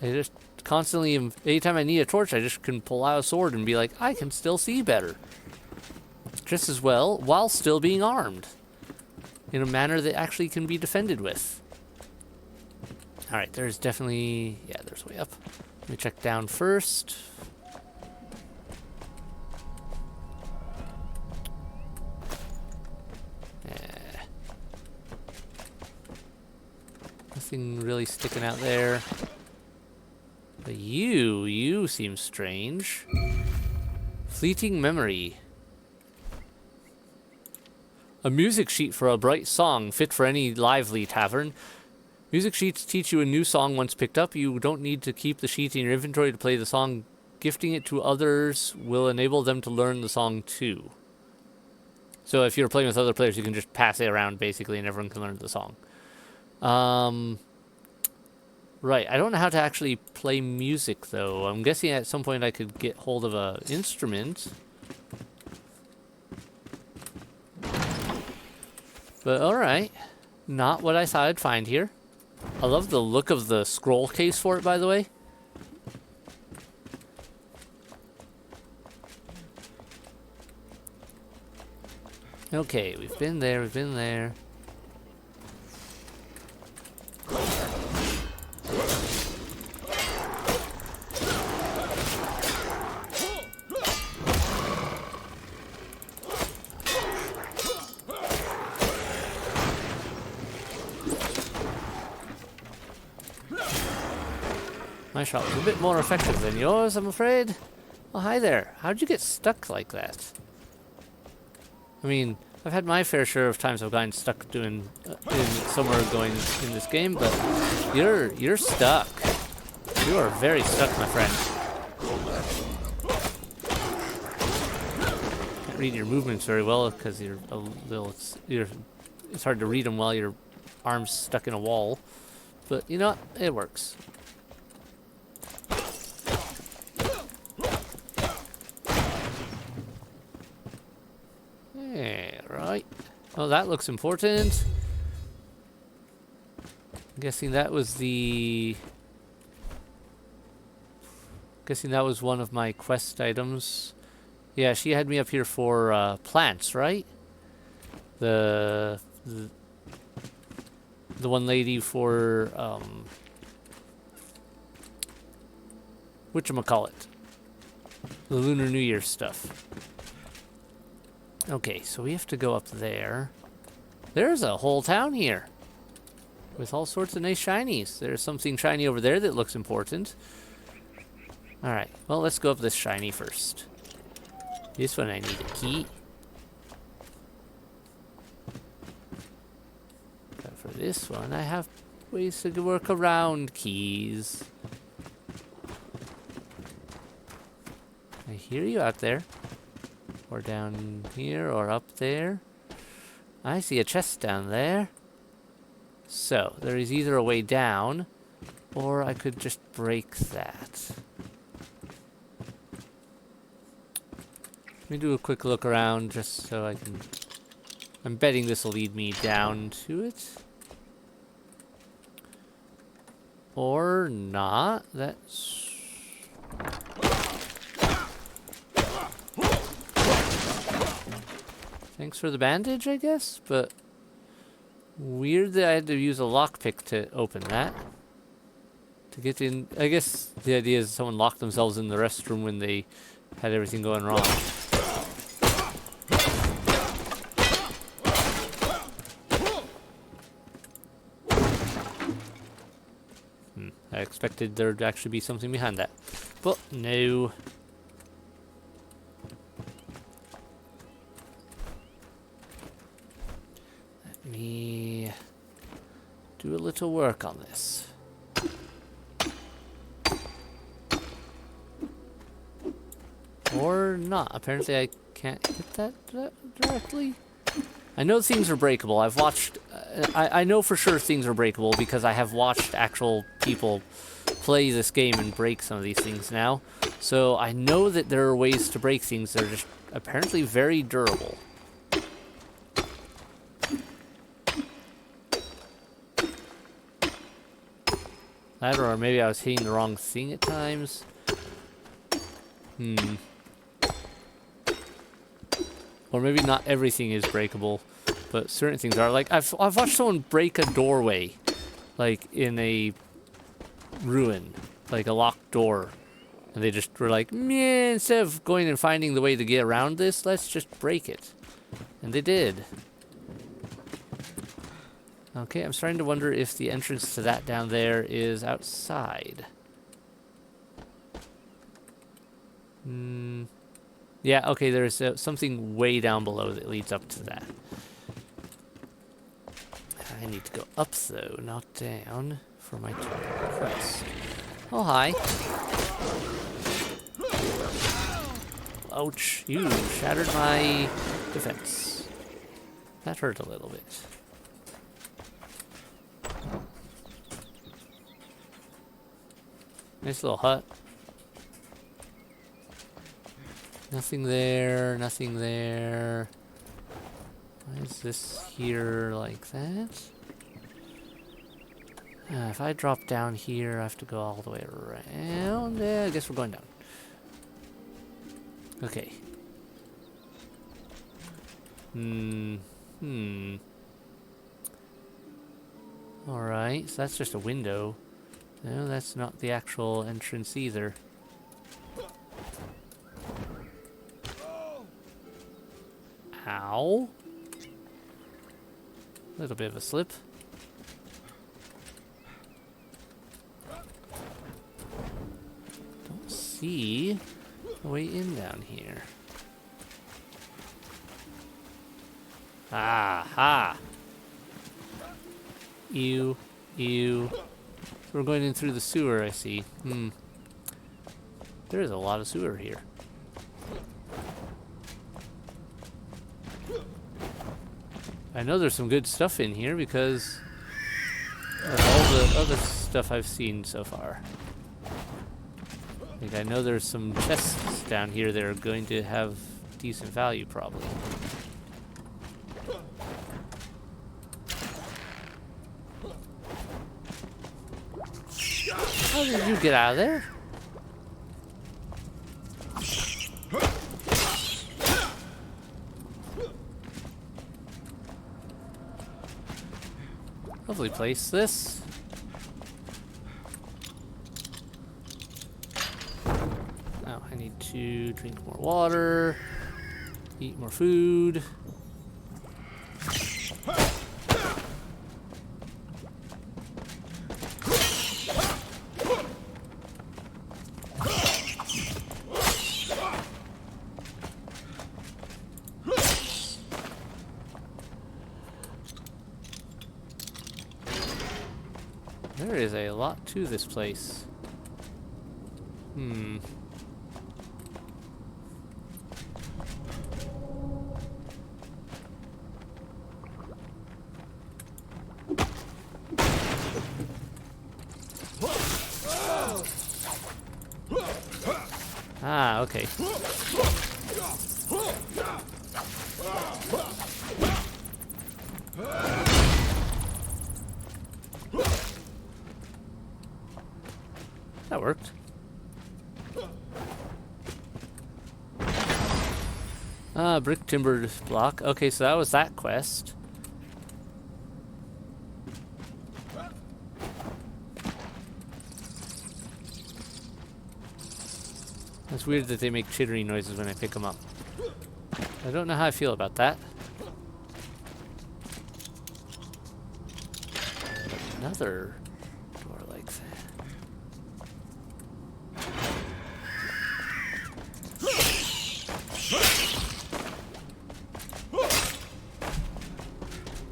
I just constantly, anytime I need a torch, I just can pull out a sword and be like, I can still see better. Just as well, while still being armed. In a manner that actually can be defended with. Alright, there's definitely, yeah, there's a way up. Let me check down first. Nothing really sticking out there. But you seem strange. Fleeting memory. A music sheet for a bright song, fit for any lively tavern. Music sheets teach you a new song once picked up. You don't need to keep the sheet in your inventory to play the song. Gifting it to others will enable them to learn the song too. So if you're playing with other players, you can just pass it around basically and everyone can learn the song. Right, I don't know how to actually play music though. I'm guessing at some point I could get hold of an instrument. But alright, not what I thought I'd find here. I love the look of the scroll case for it, by the way. Okay, we've been there, we've been there. My shot was a bit more effective than yours, I'm afraid. Oh, hi there. How'd you get stuck like that? I mean, I've had my fair share of times I've gotten stuck doing somewhere going in this game, but you're stuck. You are very stuck, my friend. Can't read your movements very well because you're a little. It's hard to read them while your arm's stuck in a wall. But you know what? It works. Yeah, right. Oh, that looks important. I'm guessing that was one of my quest items. Yeah, she had me up here for plants, right? The one lady for whatchamacallit? The Lunar New Year stuff. Okay, so we have to go up there. There's a whole town here. With all sorts of nice shinies. There's something shiny over there that looks important. Alright, well, let's go up this shiny first. This one I need a key. But for this one, I have ways to work around keys. I hear you out there. Or down here, or up there. I see a chest down there. So, there is either a way down, or I could just break that. Let me do a quick look around just so I can... I'm betting this will lead me down to it. Or not. That's... Thanks for the bandage, I guess, but weird that I had to use a lockpick to open that. To get in, I guess the idea is someone locked themselves in the restroom when they had everything going wrong. I expected there'd actually be something behind that, but no. Let me do a little work on this. Or not. Apparently I can't hit that directly. I know things are breakable. I've watched... I know for sure things are breakable because I have watched actual people play this game and break some of these things now. So I know that there are ways to break things that are just apparently very durable. That, or maybe I was hitting the wrong thing at times. Or maybe not everything is breakable, but certain things are. Like, I've watched someone break a doorway, like, in a ruin, like a locked door. And they just were like, meh, instead of going and finding the way to get around this, let's just break it. And they did. Okay, I'm starting to wonder if the entrance to that down there is outside. Yeah, okay, there's something way down below that leads up to that. I need to go up, though, not down, for my quest. Oh, hi. Ouch, you shattered my defense. That hurt a little bit. Nice little hut. Nothing there, nothing there. Why is this here like that? If I drop down here, I have to go all the way around. Yeah, I guess we're going down. Okay. Alright, so that's just a window. No, that's not the actual entrance either. Ow. A little bit of a slip. Don't see a way in down here. Aha! Ew. Ew. So we're going in through the sewer, I see. There is a lot of sewer here. I know there's some good stuff in here because of all the other stuff I've seen so far. Like, I know there's some chests down here that are going to have decent value, probably. How did you get out of there? Lovely place, this. Oh, I need to drink more water, eat more food. There is a lot to this place. Ah, okay. That worked. Brick timbered block. Okay, so that was that quest. It's weird that they make chittering noises when I pick them up. I don't know how I feel about that. Another door like that.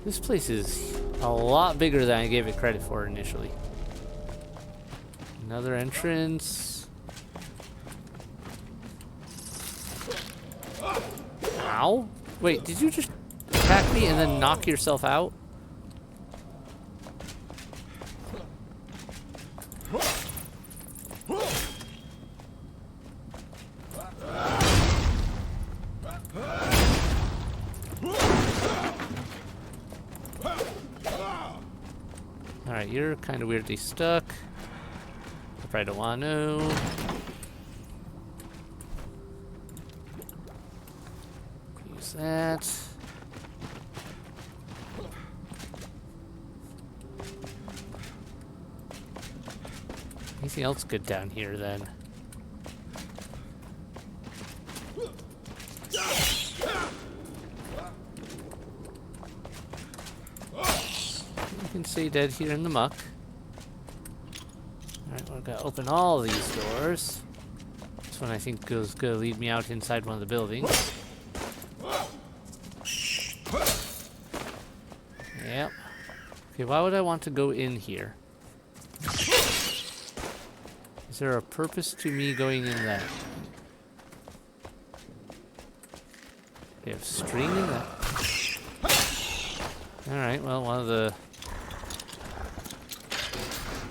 This place is a lot bigger than I gave it credit for initially. Another entrance. Ow! Wait, did you just attack me and then knock yourself out? Alright, you're kind of weirdly stuck. I probably don't want to know. Use that. Anything else good down here then? You can stay dead here in the muck. Alright, we're gonna open all these doors. This one I think is gonna lead me out inside one of the buildings. Yep. Okay, why would I want to go in here? Is there a purpose to me going in that? We have string in that. Alright, well, one of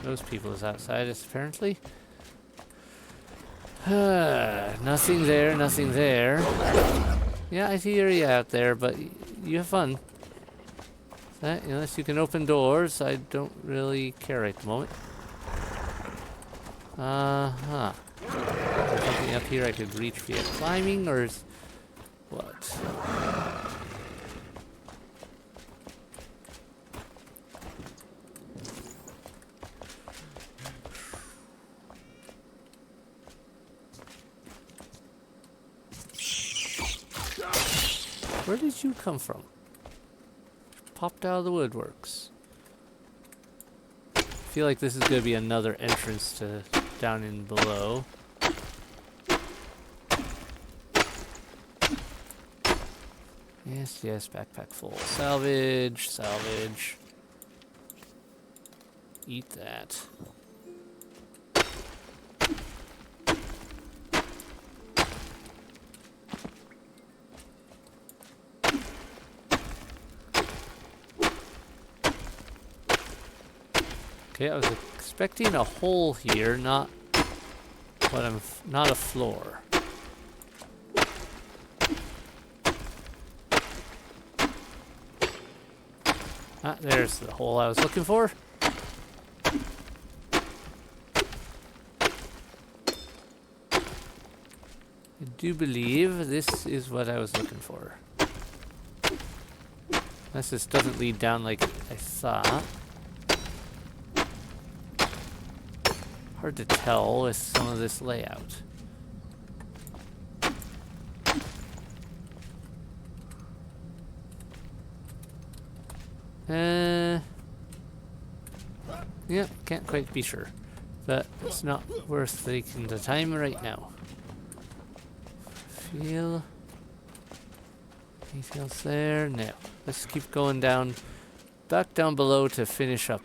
those people is outside us, apparently. Nothing there, nothing there. Yeah, I hear you out there, but you have fun. Unless you can open doors, I don't really care at the moment. Is there something up here I could reach via climbing, or is... what? Where did you come from? Popped out of the woodworks. I feel like this is going to be another entrance to down in below. Yes, yes, backpack full. Salvage, salvage. Eat that. Okay, I was expecting a hole here, not a floor. Ah, there's the hole I was looking for. I do believe this is what I was looking for. Unless this doesn't lead down like I thought. Hard to tell with some of this layout. Yeah, can't quite be sure. But it's not worth taking the time right now. Feel... anything else there? No. Let's keep going down, back down below to finish up.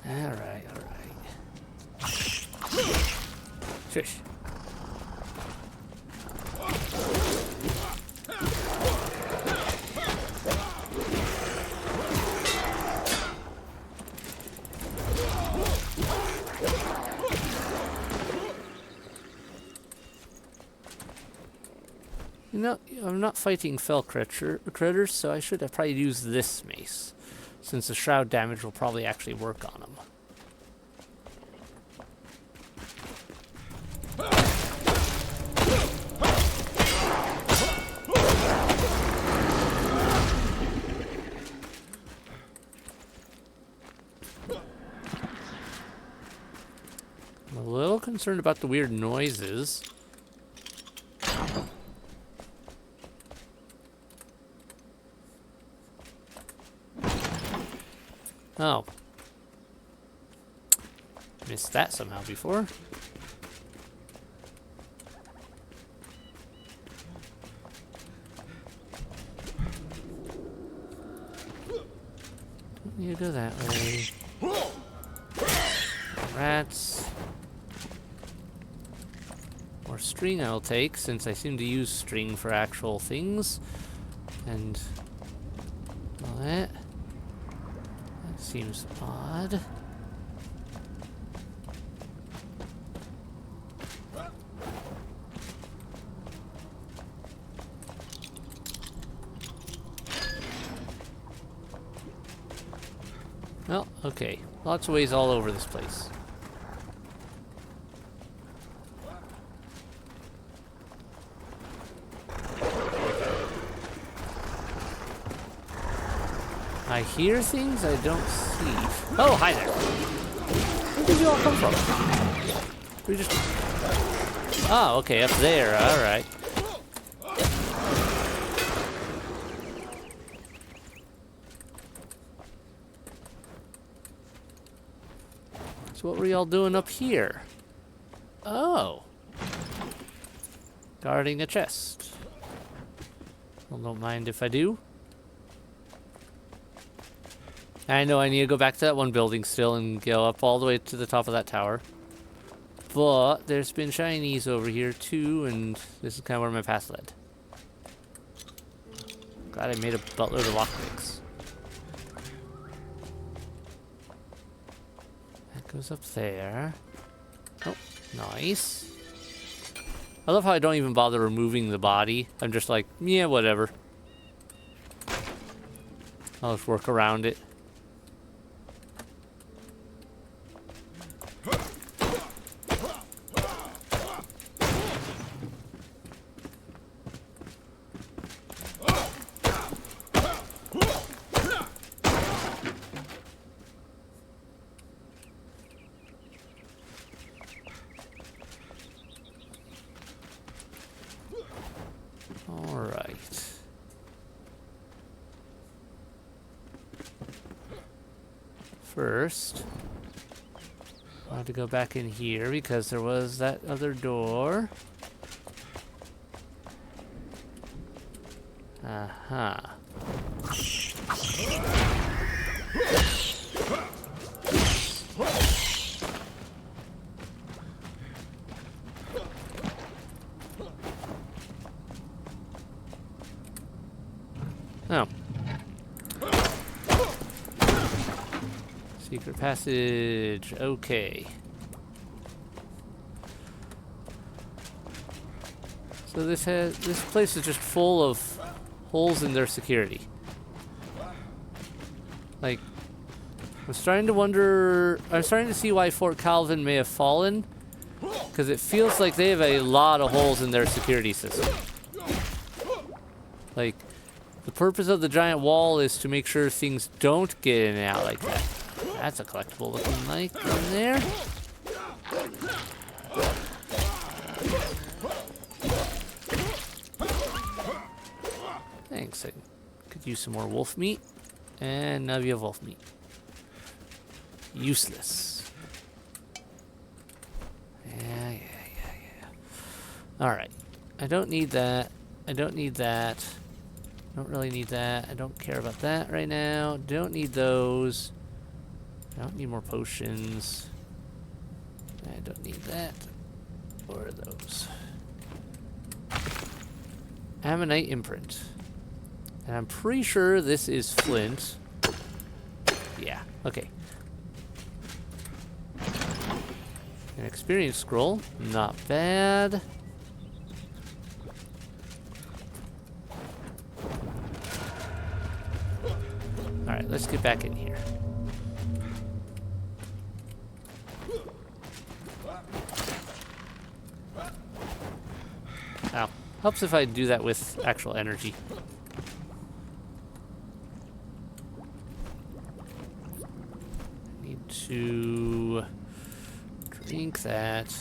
Alright. Shush. You know, I'm not fighting fell critters, so I should have probably used this mace, since the shroud damage will probably actually work on them. I'm a little concerned about the weird noises. Oh. Missed that somehow before. Don't need to go that way. Rats. More string I'll take, since I seem to use string for actual things. And all that. That seems odd. Well, okay. Lots of ways all over this place. I hear things I don't see. Oh, hi there. Where did you all come from? We just... Oh, okay, up there. All right. So what were y'all doing up here? Oh. Guarding a chest. Well, don't mind if I do. I know I need to go back to that one building still and go up all the way to the top of that tower. But there's been shinies over here too, and this is kind of where my path led. Glad I made a buttload of lockpicks. That goes up there. Oh, nice. I love how I don't even bother removing the body. I'm just like, yeah, whatever. I'll just work around it. First, I have to go back in here because there was that other door. Aha. Oh. Secret passage. Okay. So this place is just full of holes in their security. Like, I'm starting to see why Fort Kelvin may have fallen, because it feels like they have a lot of holes in their security system. Like, the purpose of the giant wall is to make sure things don't get in and out like that. That's a collectible looking like in there. Thanks, I could use some more wolf meat. And now you have wolf meat. Useless. Yeah. Alright. I don't need that. I don't need that. Don't really need that. I don't care about that right now. Don't need those. I don't need more potions. I don't need that. Or those. Ammonite imprint. And I'm pretty sure this is flint. Yeah, okay. An experience scroll. Not bad. Alright, let's get back in here. Ow. Helps if I do that with actual energy. Need to drink that.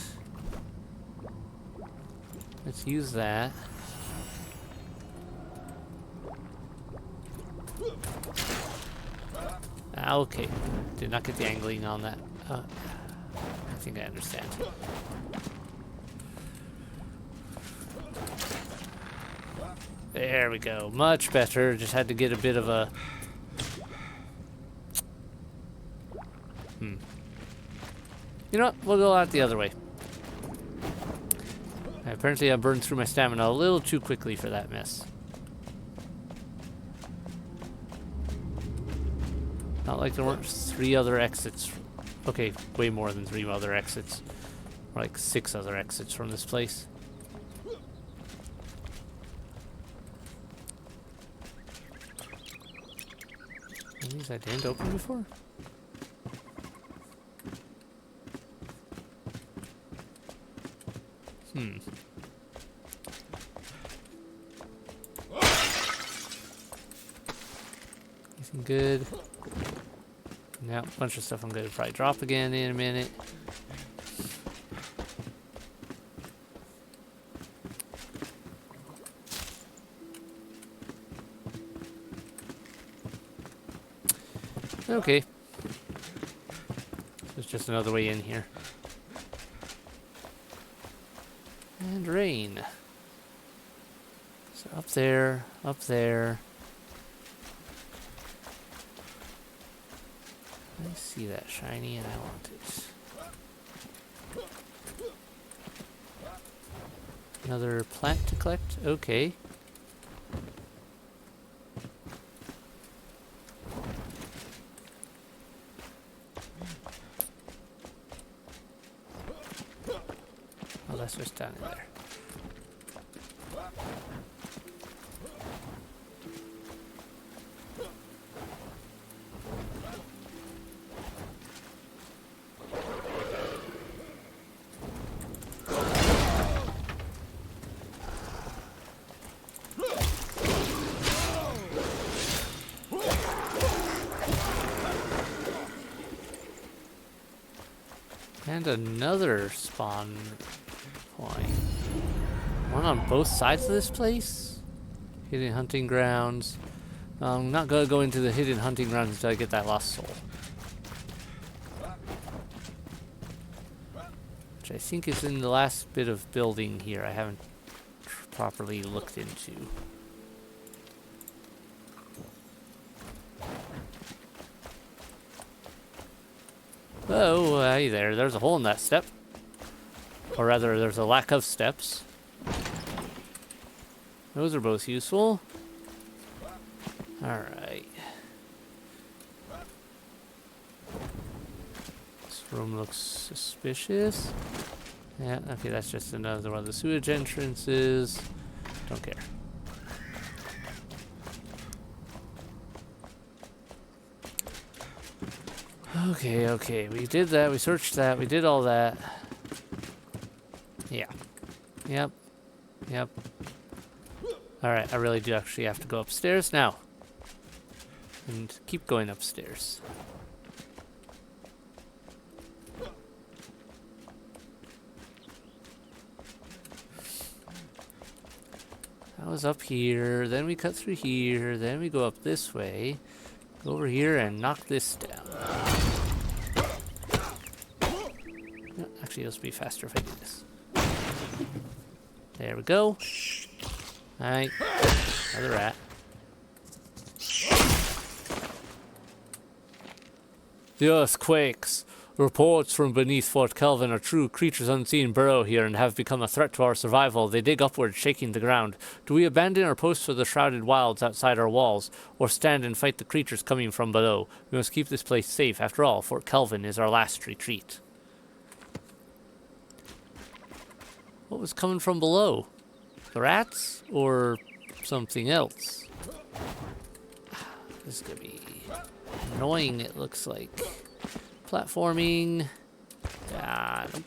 Let's use that. Okay. Did not get the angling on that. I think I understand. There we go. Much better. Just had to get a bit of a... You know what? We'll go out the other way. Apparently I burned through my stamina a little too quickly for that mess. Not like there weren't 3 other exits. Okay, way more than 3 other exits. Or like 6 other exits from this place. These I didn't open before? Anything good? No, a bunch of stuff I'm gonna probably drop again in a minute. Okay. There's just another way in here. And rain. So up there, up there. I see that shiny and I want it. Another plant to collect? Okay. Oh, that's just down in there. And another spawn point. One on both sides of this place? Hidden hunting grounds. I'm not gonna go into the hidden hunting grounds until I get that lost soul. Which I think is in the last bit of building here I haven't properly looked into. Oh, hey there. There's a hole in that step. Or rather, there's a lack of steps. Those are both useful. Alright. This room looks suspicious. Yeah, okay, that's just another one of the sewage entrances. Don't care. Okay, okay, we did that, we searched that, we did all that. Yeah. Yep. Yep. Alright, I really do actually have to go upstairs now. And keep going upstairs. That was up here, then we cut through here, then we go up this way. Go over here and knock this down. Actually, it'll be faster if I do this. There we go. Alright. Another rat. The earth quakes. Reports from beneath Fort Kelvin are true. Creatures unseen burrow here and have become a threat to our survival. They dig upward, shaking the ground. Do we abandon our post for the shrouded wilds outside our walls, or stand and fight the creatures coming from below? We must keep this place safe. After all, Fort Kelvin is our last retreat. What was coming from below? The rats? Or something else? This is gonna be annoying, it looks like. Platforming. Ah, nope.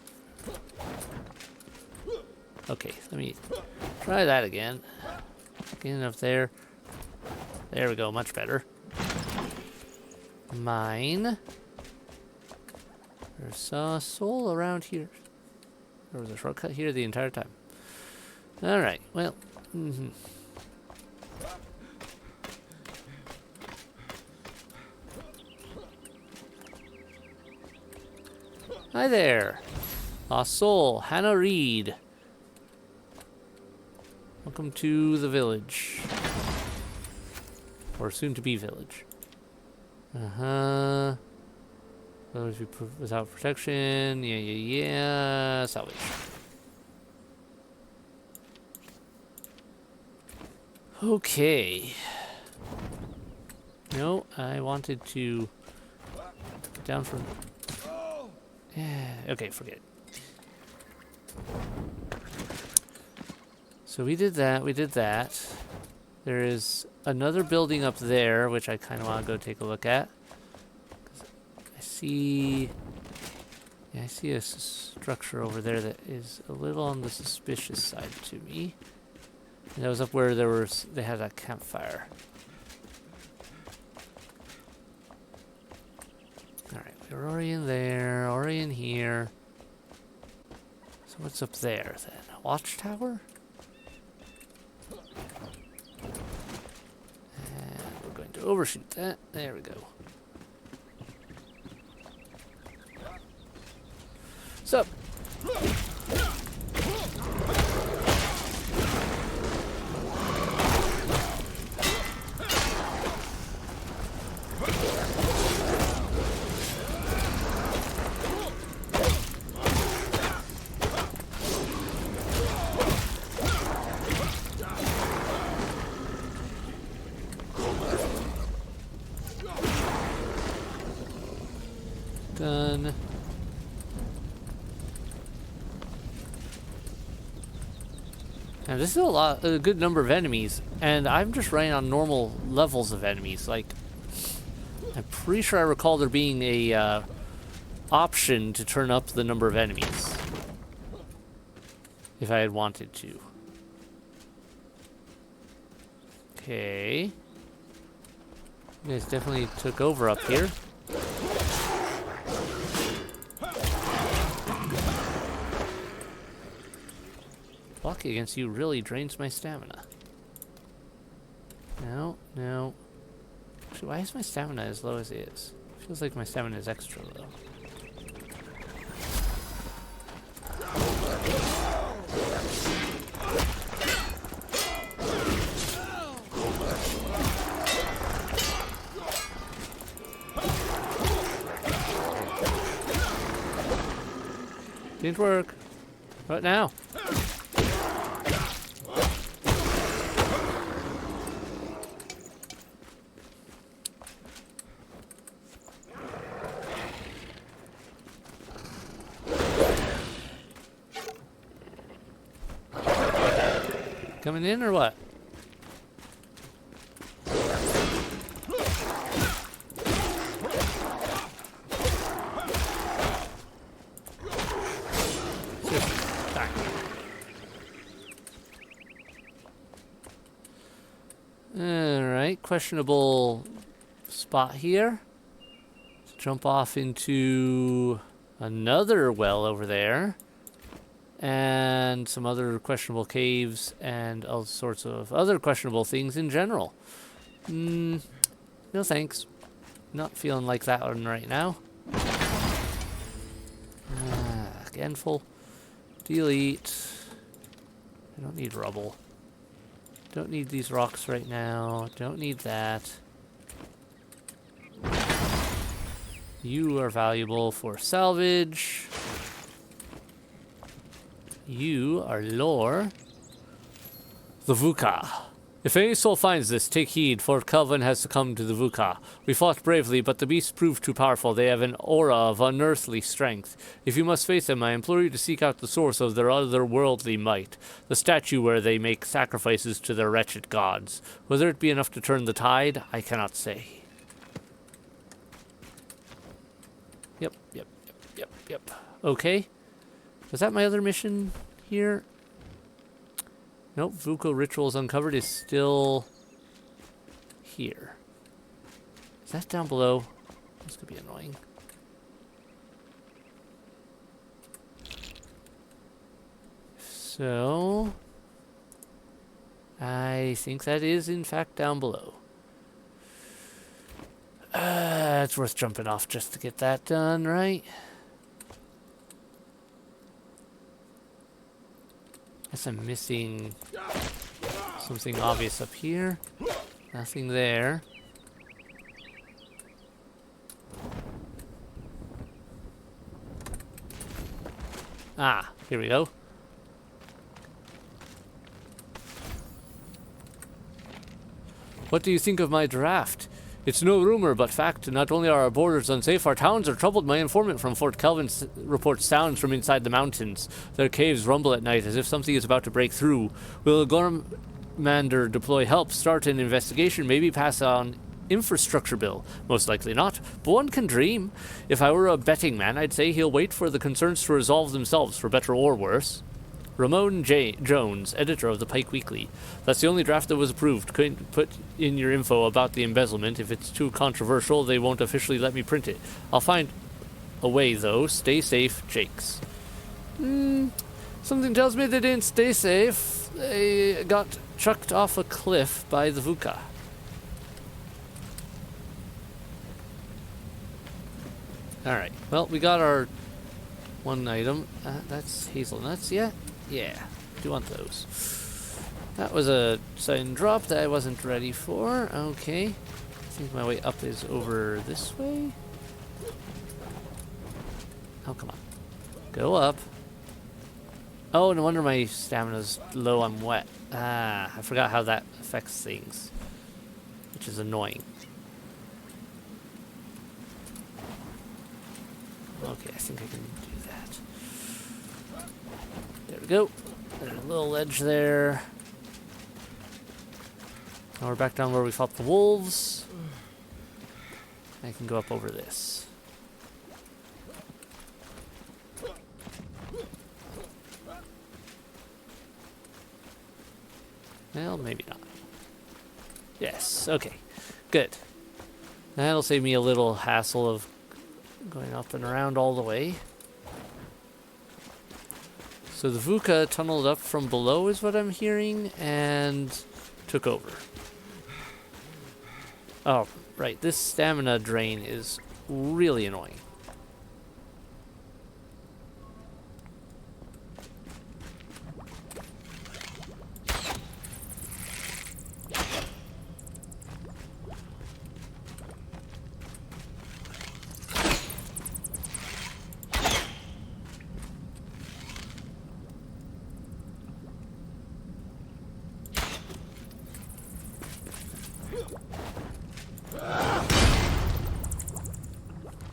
Okay, let me try that again. Getting up there. There we go, much better. Mine. There's a soul around here. There was a shortcut here the entire time. Alright, well. Hi there. Lost soul, Hannah Reed. Welcome to the village. Or soon to be village. Those without protection. Yeah. Salvage. Okay. No, I wanted to get down from. Okay, forget it. So we did that. There is another building up there, which I kind of want to go take a look at. I see a structure over there that is a little on the suspicious side to me. And that was up where they had a campfire. Alright, we're already in there, already in here. So what's up there then? A watchtower? And we're going to overshoot that. There we go. Sup? Done. Now this is a good number of enemies, and I'm just running on normal levels of enemies. Like, I'm pretty sure I recall there being a option to turn up the number of enemies if I had wanted to. Okay. You guys definitely took over up here. Blocking against you really drains my stamina. No. Actually, why is my stamina as low as it is? Feels like my stamina is extra low. Didn't work. What now? Coming in or what? Alright, questionable spot here. Let's jump off into another well over there. And some other questionable caves and all sorts of other questionable things in general. No thanks. Not feeling like that one right now. Again, full. Delete. I don't need rubble. Don't need these rocks right now. Don't need that. You are valuable for salvage. You are lore. The Vuka. If any soul finds this, take heed. Fort Kelvin has succumbed to the Vuka. We fought bravely, but the beasts proved too powerful. They have an aura of unearthly strength. If you must face them, I implore you to seek out the source of their otherworldly might, the statue where they make sacrifices to their wretched gods. Whether it be enough to turn the tide, I cannot say. Yep. Okay. Was that my other mission here? Nope, Vuka Rituals Uncovered is still here. Is that down below? This could be annoying. So, I think that is in fact down below. It's worth jumping off just to get that done, right? Guess I'm missing something obvious up here. Nothing there. Ah, here we go. What do you think of my draft? It's no rumor, but fact. Not only are our borders unsafe, our towns are troubled. My informant from Fort Kelvin reports sounds from inside the mountains. Their caves rumble at night as if something is about to break through. Will a Gormander deploy help, start an investigation, maybe pass on infrastructure bill? Most likely not, but one can dream. If I were a betting man, I'd say he'll wait for the concerns to resolve themselves, for better or worse. Ramon J. Jones, editor of the Pike Weekly. That's the only draft that was approved. Couldn't put in your info about the embezzlement. If it's too controversial, they won't officially let me print it. I'll find a way, though. Stay safe, Jakes. Something tells me they didn't stay safe. They got chucked off a cliff by the Vuka. Alright, well, we got our one item. That's hazelnuts, yeah? Yeah, do want those. That was a sudden drop that I wasn't ready for. Okay. I think my way up is over this way. Oh, come on. Go up. Oh, no wonder my stamina's low, I'm wet. Ah, I forgot how that affects things. Which is annoying. Okay, I think I can do that. There we go. There's a little ledge there. Now we're back down where we fought the wolves. I can go up over this. Well, maybe not. Yes, okay. Good. That'll save me a little hassle of going up and around all the way. So the Vuka tunneled up from below is what I'm hearing, and took over. Oh, right. This stamina drain is really annoying.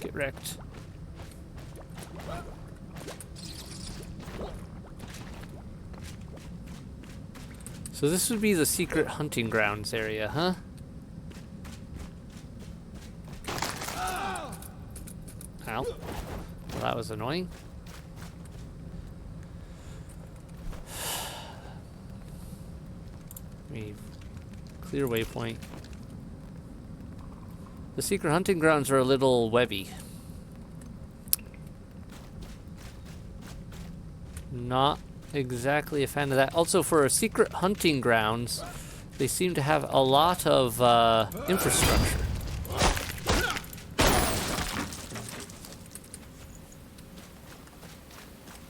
Get wrecked. So this would be the secret hunting grounds area, huh? Ow. Well, that was annoying. Clear waypoint. The secret hunting grounds are a little webby. Not exactly a fan of that. Also, for a secret hunting grounds, they seem to have a lot of infrastructure.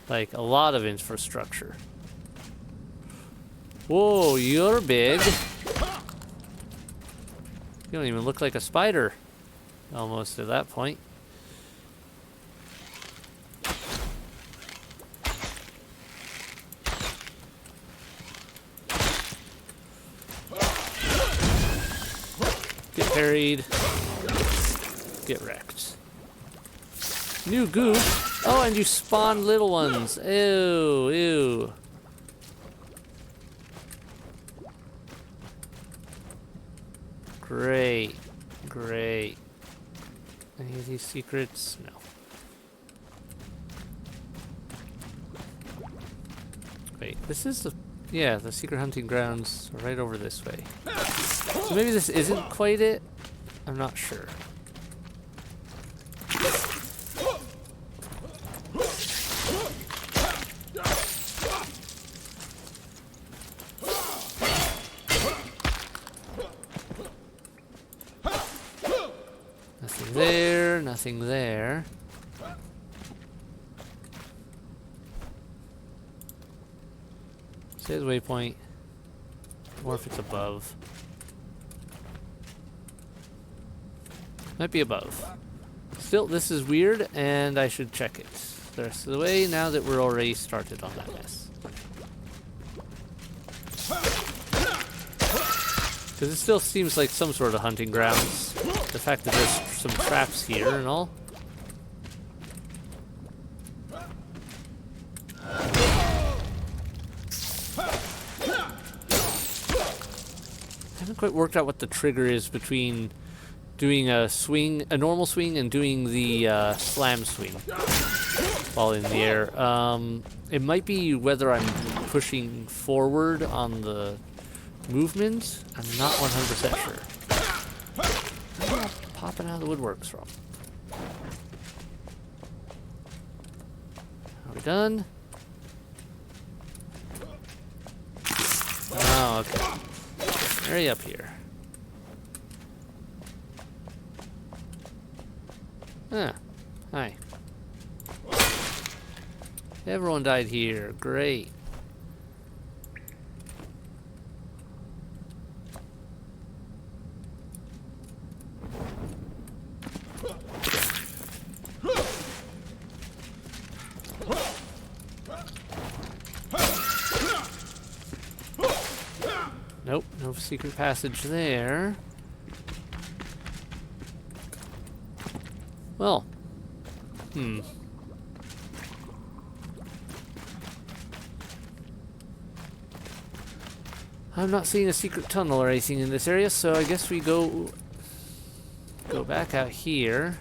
Like, a lot of infrastructure. Whoa, you're big. You don't even look like a spider. Almost at that point. buried. Get wrecked. New goo. Oh, and you spawn little ones. Ew, ew. Great, great. Any of these secrets? No. Wait, this is the... Yeah, the secret hunting grounds are right over this way. So maybe this isn't quite it? I'm not sure. Nothing there, nothing there. Says waypoint. Or if it's above. Might be above. Still, this is weird, and I should check it the rest of the way now that we're already started on that mess. Because it still seems like some sort of hunting grounds. The fact that there's some traps here and all. I haven't quite worked out what the trigger is between doing a swing, a normal swing, and doing the slam swing while in the air. It might be whether I'm pushing forward on the movement. I'm not 100% sure. Where's that popping out of the woodworks from? Are we done? Oh, okay. Hurry up here. Ah, hi. Everyone died here. Great. Nope, no secret passage there. Well, I'm not seeing a secret tunnel or anything in this area, so I guess we go back out here.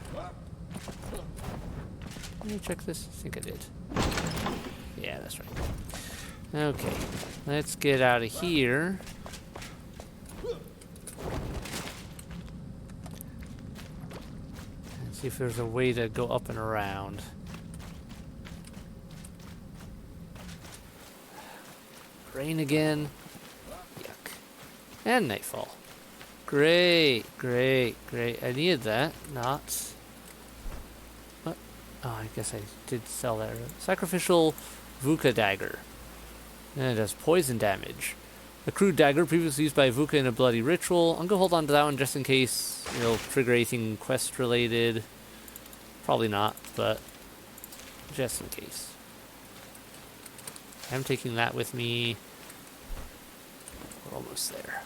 Let me check this. I think I did. Yeah, that's right. Okay, let's get out of here. And see if there's a way to go up and around. Rain again. Yuck. And nightfall. Great, great, great. I needed that. Not. What? Oh, I guess I did sell that. Sacrificial Vuka dagger. And it does poison damage. A crude dagger previously used by Vuka in a bloody ritual. I'm gonna hold on to that one just in case it'll trigger anything quest related. Probably not, but just in case. I'm taking that with me. We're almost there.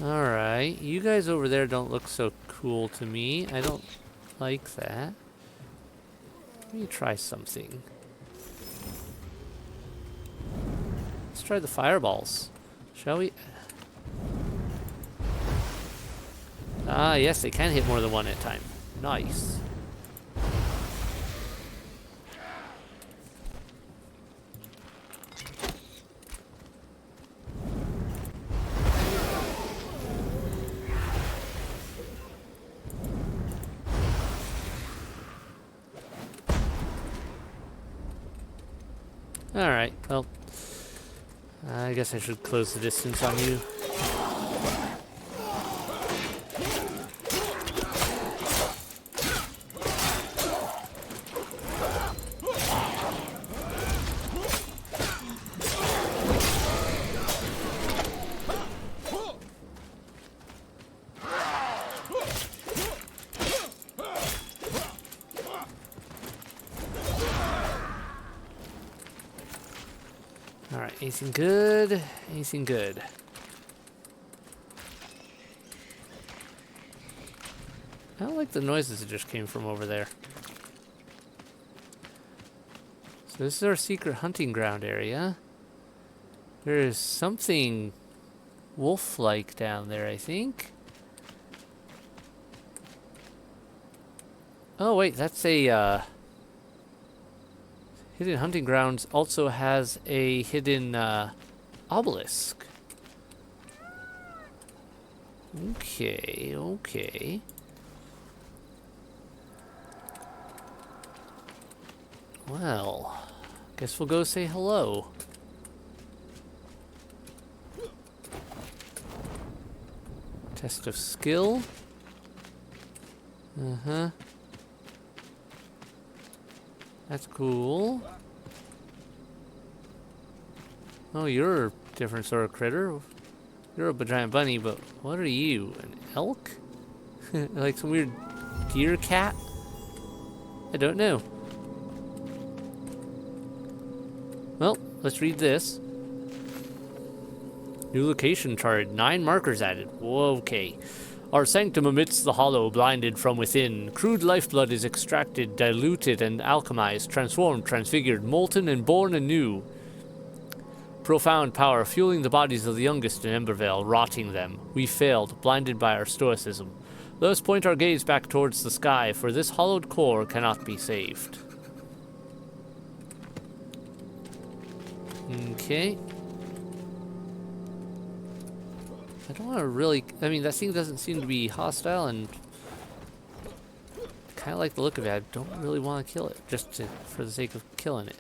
Alright, you guys over there don't look so cool to me. I don't like that. Let me try something. Let's try the fireballs. Shall we? Ah, yes, they can hit more than one at a time. Nice. Alright, well, I guess I should close the distance on you. Alright, anything good? Anything good? I don't like the noises that just came from over there. So this is our secret hunting ground area. There is something wolf-like down there, I think. Oh wait, that's a hidden hunting grounds also has a hidden obelisk. Okay, okay. Well, guess we'll go say hello. Test of skill. Uh-huh. That's cool. Oh, you're a different sort of critter. You're a giant bunny, but what are you? An elk? Like some weird deer cat? I don't know. Well, let's read this. New location chart, 9 markers added. Whoa, okay. Our sanctum amidst the hollow, blinded from within. Crude lifeblood is extracted, diluted and alchemized, transformed, transfigured, molten and born anew. Profound power fueling the bodies of the youngest in Embervale, rotting them. We failed, blinded by our stoicism. Let us point our gaze back towards the sky, for this hollowed core cannot be saved. Okay. I don't want to really... I mean, that thing doesn't seem to be hostile, and kind of like the look of it. I don't really want to kill it, just for the sake of killing it.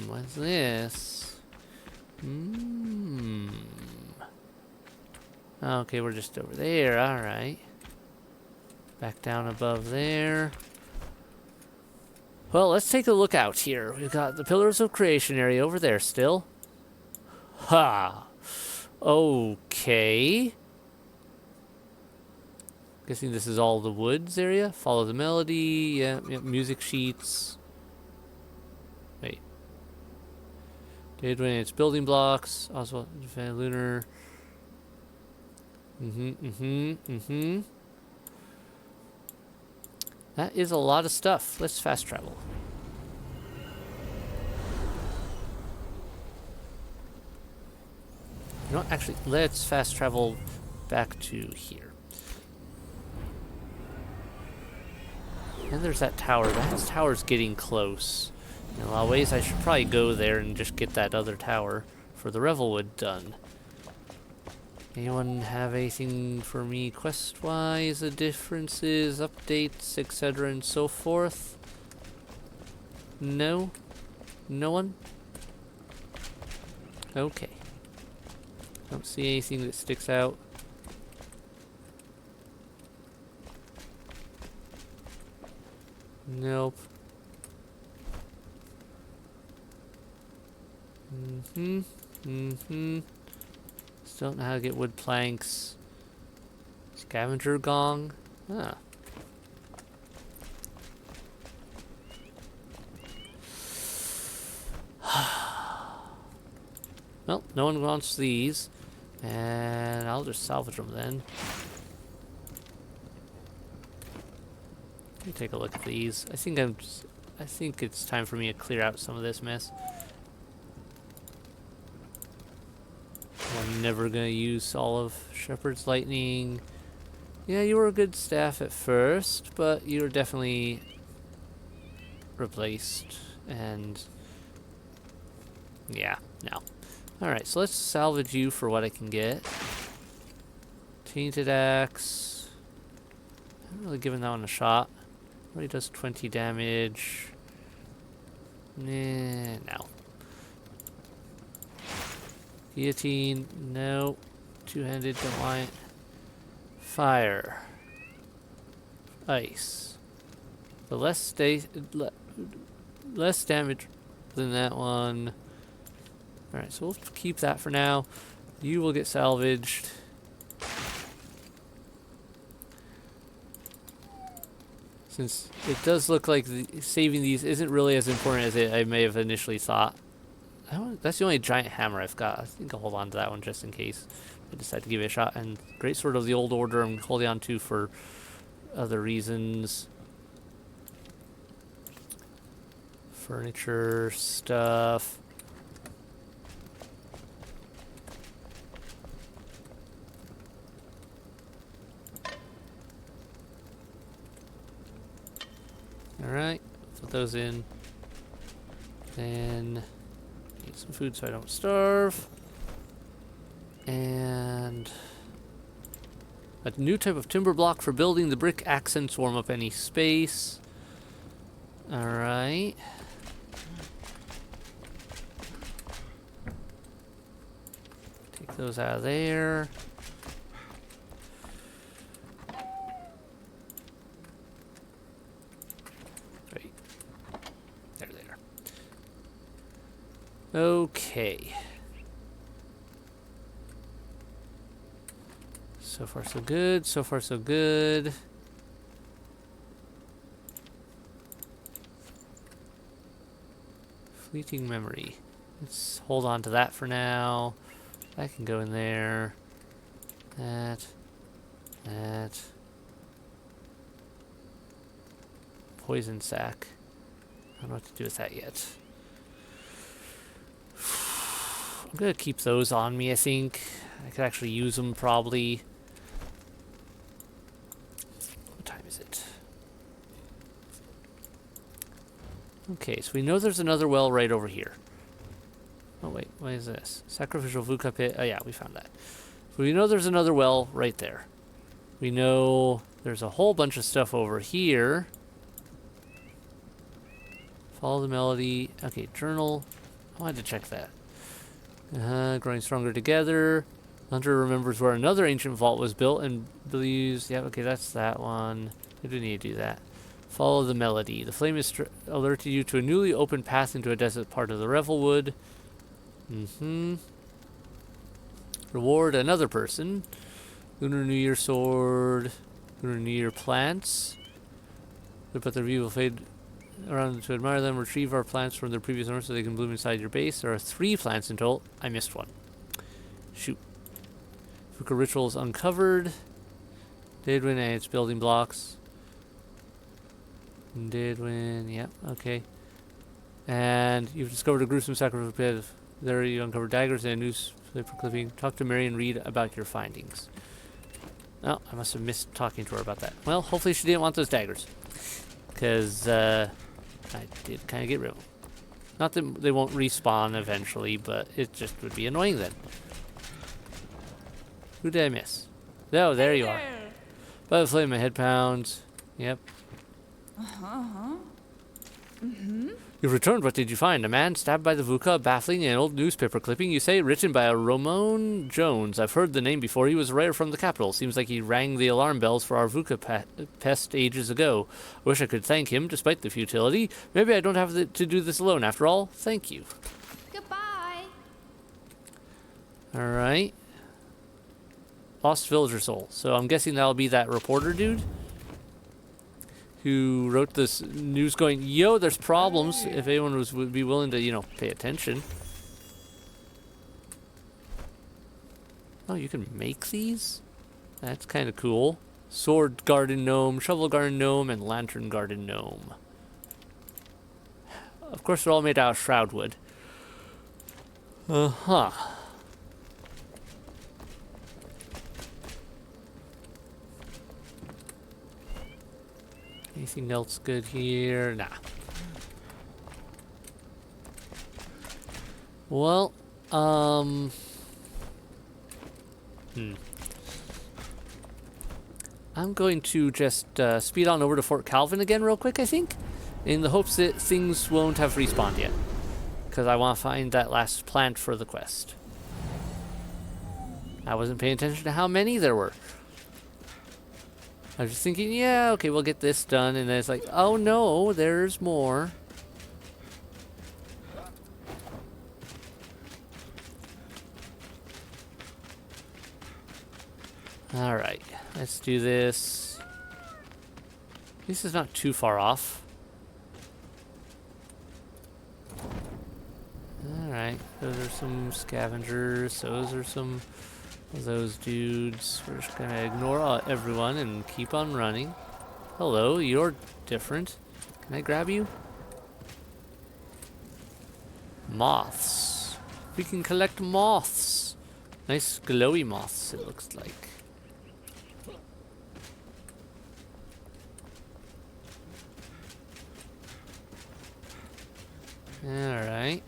What's this? Okay, we're just over there. Alright. Back down above there. Well, let's take a look out here. We've got the Pillars of Creation area over there still. Ha! Okay. Guessing this is all the woods area. Follow the melody. Yeah, music sheets. Wait. Did when it's building blocks. Also, lunar. That is a lot of stuff. Let's fast travel. You know what? Actually, let's fast travel back to here. And there's that tower. That tower's getting close. In a lot of ways, I should probably go there and just get that other tower for the Revelwood done. Anyone have anything for me quest-wise? Differences, updates, etc. and so forth? No? No one? Okay. Don't see anything that sticks out. Nope. Still don't know how to get wood planks. Scavenger gong. Ah. Well, no one wants these. And I'll just salvage them then. Let me take a look at these. I think it's time for me to clear out some of this mess. I'm never gonna use all of Shepherd's Lightning. Yeah, you were a good staff at first, but you were definitely replaced. And yeah, no. Alright, so let's salvage you for what I can get. Tainted Axe. I haven't really given that one a shot. Already does 20 damage. Nah, no. Guillotine, no. Two-handed, don't want it. Fire. Ice. But less damage than that one. Alright, so we'll keep that for now. You will get salvaged. Since it does look like saving these isn't really as important as I may have initially thought. That's the only giant hammer I've got. I think I'll hold on to that one just in case I decide to give it a shot. And Great Sword of the Old Order I'm holding on to for other reasons. Furniture stuff. Alright, put those in. Then eat some food so I don't starve. And a new type of timber block for building. The brick accents warm up any space. Alright. Take those out of there. Right. There they are. Okay. So far so good, so far so good. Fleeting memory. Let's hold on to that for now. That can go in there. That. Poison sac. I don't know what to do with that yet. I'm gonna keep those on me, I think. I could actually use them probably. What time is it? Okay, so we know there's another well right over here. Oh wait, what is this? Sacrificial Vuka pit. Oh yeah, we found that. So we know there's another well right there. We know there's a whole bunch of stuff over here. Follow the melody. Okay, journal. I wanted to check that. Growing stronger together. Hunter remembers where another ancient vault was built and believes... Yeah, okay, that's that one. I do need to do that. Follow the melody. The flame has alerted you to a newly opened path into a desert part of the Revelwood. Reward another person. Lunar New Year sword. Lunar New Year plants. But the view will fade around to admire them. Retrieve our plants from their previous owner so they can bloom inside your base. There are 3 plants in total. I missed one. Shoot. Fuka rituals uncovered. Did win and its building blocks. Did win, yep, okay. And you've discovered a gruesome sacrificial pit. There you uncovered daggers and a newspaper clipping. Talk to Mary and read about your findings. Oh, I must have missed talking to her about that. Well, hopefully she didn't want those daggers. Because, I did kind of get rid of them. Not that they won't respawn eventually, but it just would be annoying then. Who did I miss? Oh, there you are. By the flame, my head pounds. Yep. You've returned. What did you find? A man stabbed by the Vuka, baffling an old newspaper clipping, you say, written by a Ramon Jones. I've heard the name before. He was a writer from the capital. Seems like he rang the alarm bells for our Vuka pest ages ago. Wish I could thank him, despite the futility. Maybe I don't have to do this alone after all. Thank you.
Goodbye.
Alright. Lost Villager Soul. So I'm guessing that'll be that reporter dude who wrote this news going, yo, there's problems, if anyone would be willing to, you know, pay attention. Oh, you can make these? That's kind of cool. Sword Garden Gnome, Shovel Garden Gnome, and Lantern Garden Gnome. Of course, they're all made out of shroud wood. Uh-huh. Anything else good here? Nah. Well, I'm going to just speed on over to Fort Kelvin again real quick, I think, in the hopes that things won't have respawned yet, because I want to find that last plant for the quest. I wasn't paying attention to how many there were. I was just thinking, yeah, okay, we'll get this done, and then it's like, oh no, there's more. Alright, let's do this. This is not too far off. Alright, those are some scavengers. Those are some of those dudes. We're just gonna ignore everyone and keep on running. Hello, you're different. Can I grab you? Moths. We can collect moths. Nice glowy moths, it looks like. Alright.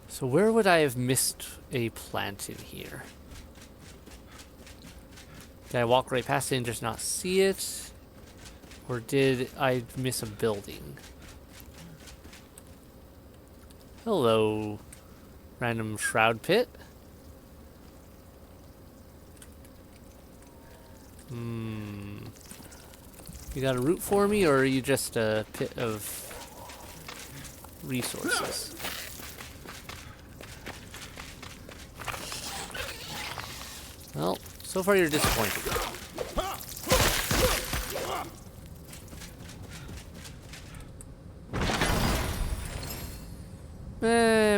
So where would I have missed a plant in here? Did I walk right past it and just not see it? Or did I miss a building? Hello, random shroud pit. You got a route for me, or are you just a pit of resources? Well, so far you're disappointed.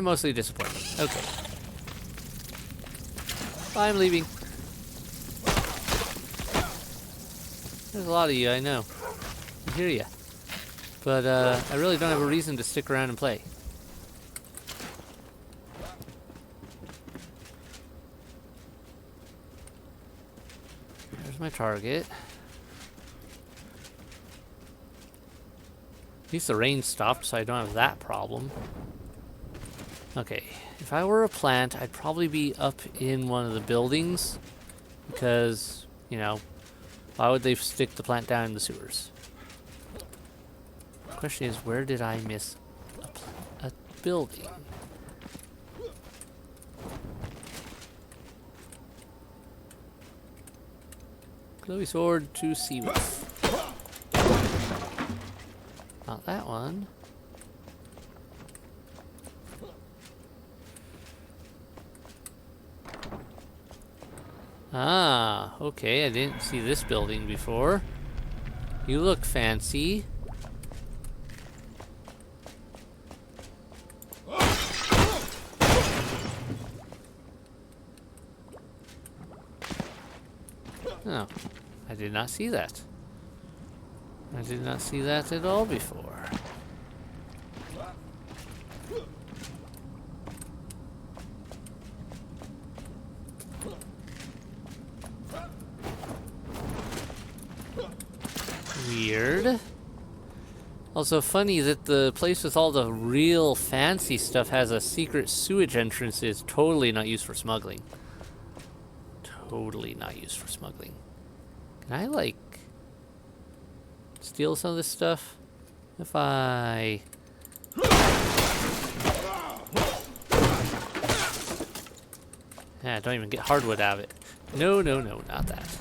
Mostly disappointed. Okay. I'm leaving. There's a lot of you, I know. I hear ya. But, I really don't have a reason to stick around and play. There's my target. At least the rain stopped, so I don't have that problem. Okay, if I were a plant, I'd probably be up in one of the buildings. Because, you know, why would they stick the plant down in the sewers? The question is, where did I miss a building? Glowy sword to see with. Not that one. Ah, okay, I didn't see this building before. You look fancy. Oh, I did not see that. I did not see that at all before. Weird. Also funny that the place with all the real fancy stuff has a secret sewage entrance is totally not used for smuggling. Totally not used for smuggling. Can I, like, steal some of this stuff? If I... Yeah, don't even get hardwood out of it. No, no, no, not that.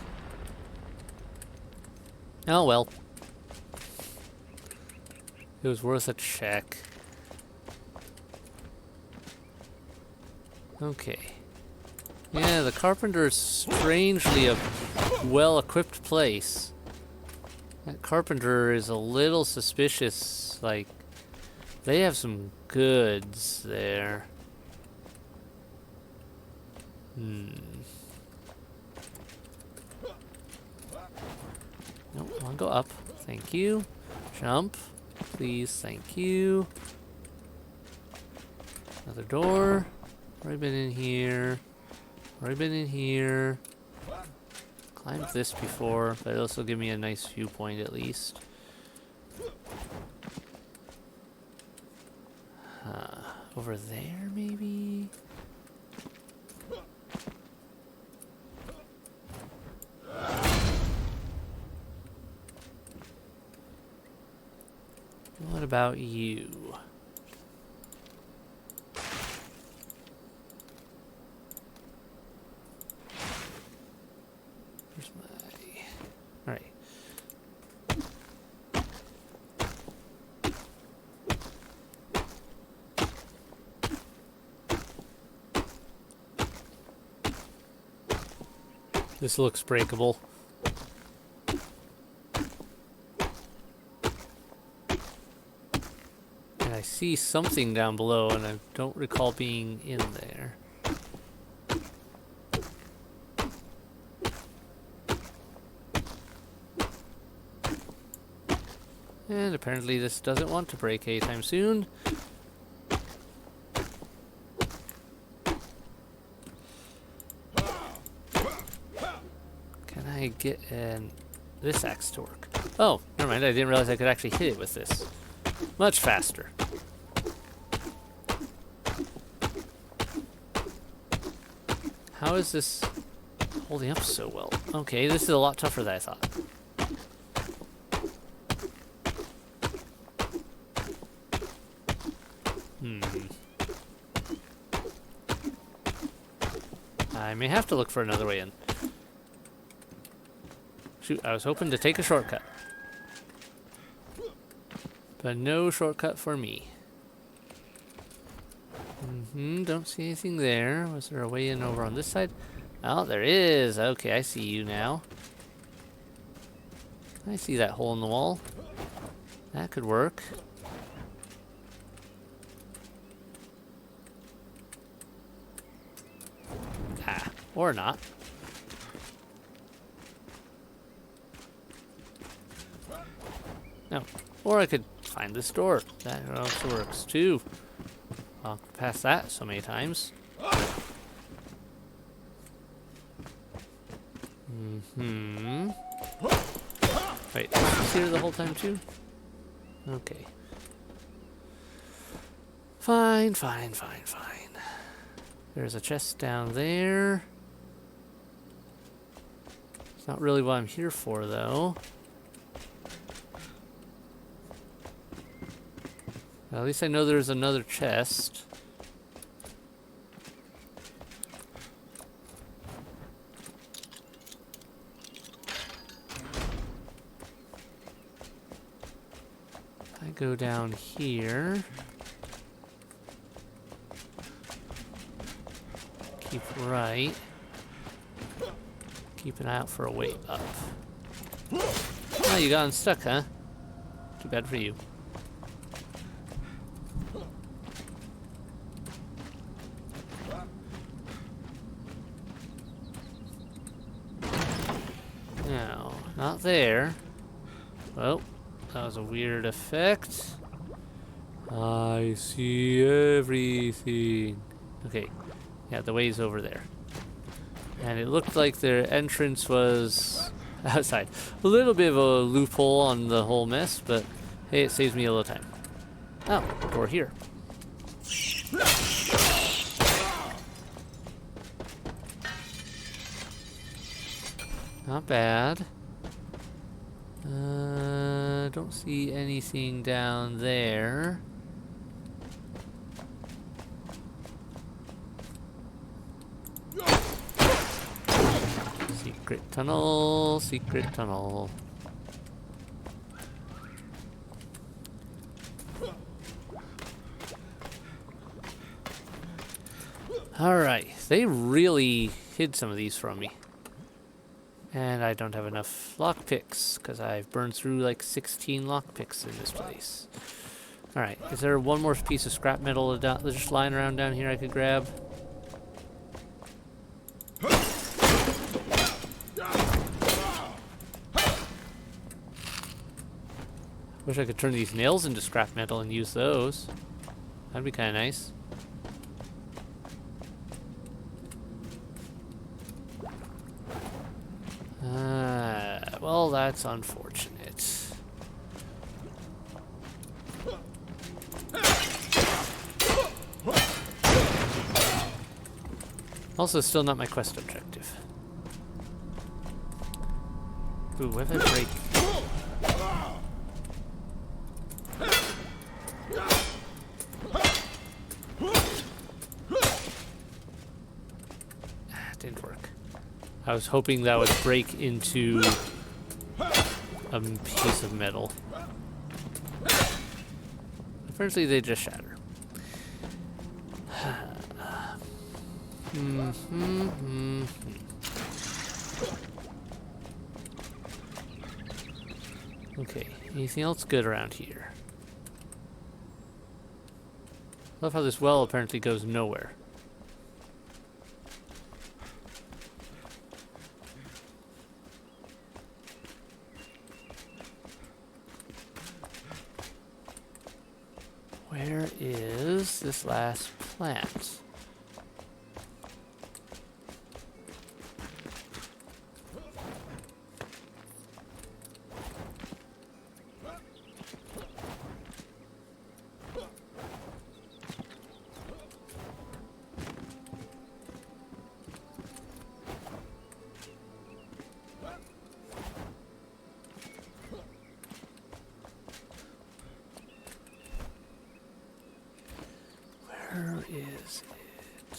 Oh well. It was worth a check. Okay. Yeah, the Carpenter is strangely a well-equipped place. That Carpenter is a little suspicious. Like, they have some goods there. Nope, I want to go up. Thank you. Jump. Please, thank you. Another door. Already been in here. Already been in here. Climbed this before, but this will give me a nice viewpoint at least. Over there, maybe? What about you? Where's my... Alright. This looks breakable. And I see something down below, and I don't recall being in there. And apparently this doesn't want to break anytime soon. Can I get this axe to work? Oh, never mind. I didn't realize I could actually hit it with this. Much faster. How is this holding up so well? Okay, this is a lot tougher than I thought. I may have to look for another way in. Shoot, I was hoping to take a shortcut. But no shortcut for me. Don't see anything there. Was there a way in over on this side? Oh, there is. Okay, I see you now. I see that hole in the wall. That could work. Ah, or not. No. Or I could find this door. That also works too. I'll pass that so many times. Wait, is this here the whole time too? Okay. Fine. There's a chest down there. It's not really what I'm here for, though. Well, at least I know there's another chest. I go down here. Keep right. Keep an eye out for a way up. Oh, you got unstuck, huh? Too bad for you. No, not there. Well, that was a weird effect. I see everything. Okay. Yeah, the way's over there. And it looked like their entrance was outside. A little bit of a loophole on the whole mess, but hey, it saves me a little time. Oh, door here. Not bad. Don't see anything down there. Secret tunnel, secret tunnel. Alright, they really hid some of these from me. And I don't have enough lockpicks, because I've burned through like 16 lockpicks in this place. Alright, is there one more piece of scrap metal just lying around down here I could grab? Wish I could turn these nails into scrap metal and use those. That'd be kind of nice. Well, that's unfortunate. Also, still not my quest objective. Ooh, what if I break? Didn't work. I was hoping that would break into a piece of metal. Apparently they just shatter. Okay, anything else good around here? Love how this well apparently goes nowhere. Where is this last plant? Where is it?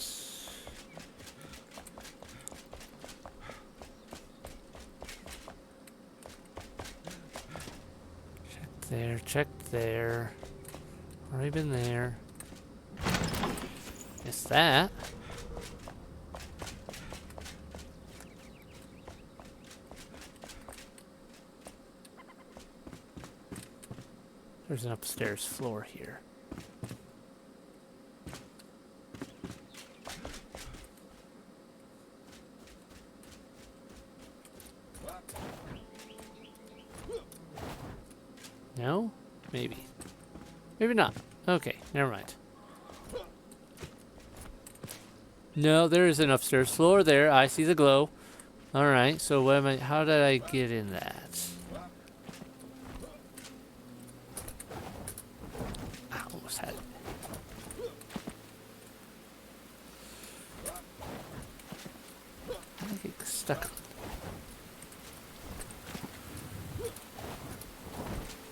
Check there, check there. Already been there. It's that. There's an upstairs floor here. No? Maybe. Maybe not. Okay, never mind. No, there is an upstairs floor there. I see the glow. Alright, so what am I, how did I get in that? I almost had it. How did I get stuck?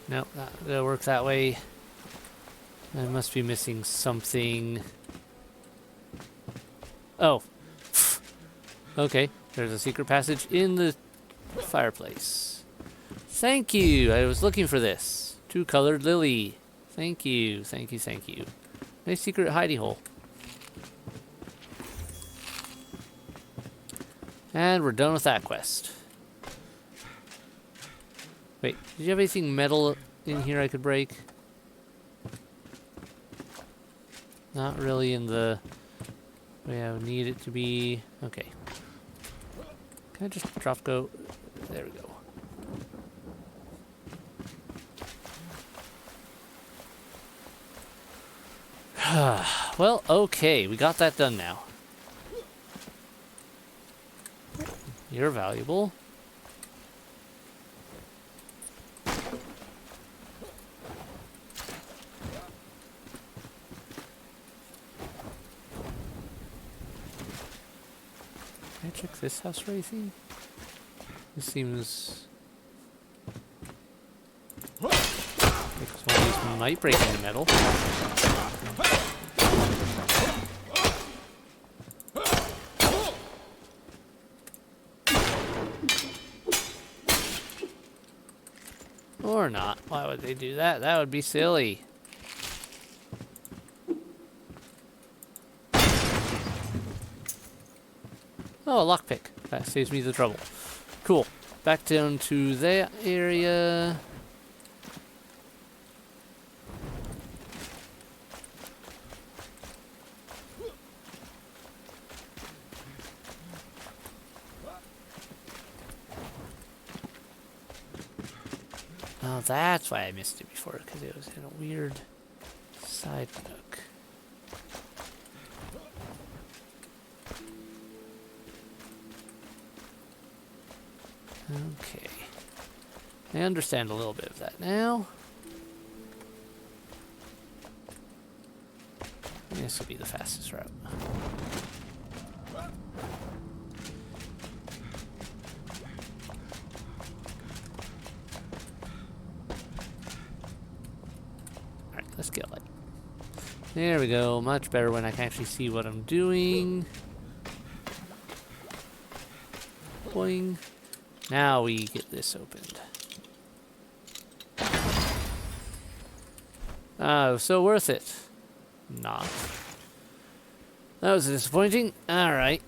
No, that works that way. I must be missing something. Oh. Okay, there's a secret passage in the fireplace. Thank you. I was looking for this. Two-colored lily. Thank you, thank you, thank you. Nice secret hidey hole. And we're done with that quest. Wait, did you have anything metal in here I could break? Not really in the way I would need it to be. Okay. Can I just drop go? There we go. Well, okay, we got that done now. You're valuable. Can I check this house for anything? This seems like one of these might break into metal. Or not. Why would they do that? That would be silly. Oh, a lockpick. That saves me the trouble. Cool. Back down to that area. Oh, that's why I missed it before, because it was in a weird side nook. Okay. I understand a little bit of that now. This will be the fastest route. Alright, let's get light. There we go. Much better when I can actually see what I'm doing. Boing. Now we get this opened. Oh, so worth it. Not. That was disappointing. Alright.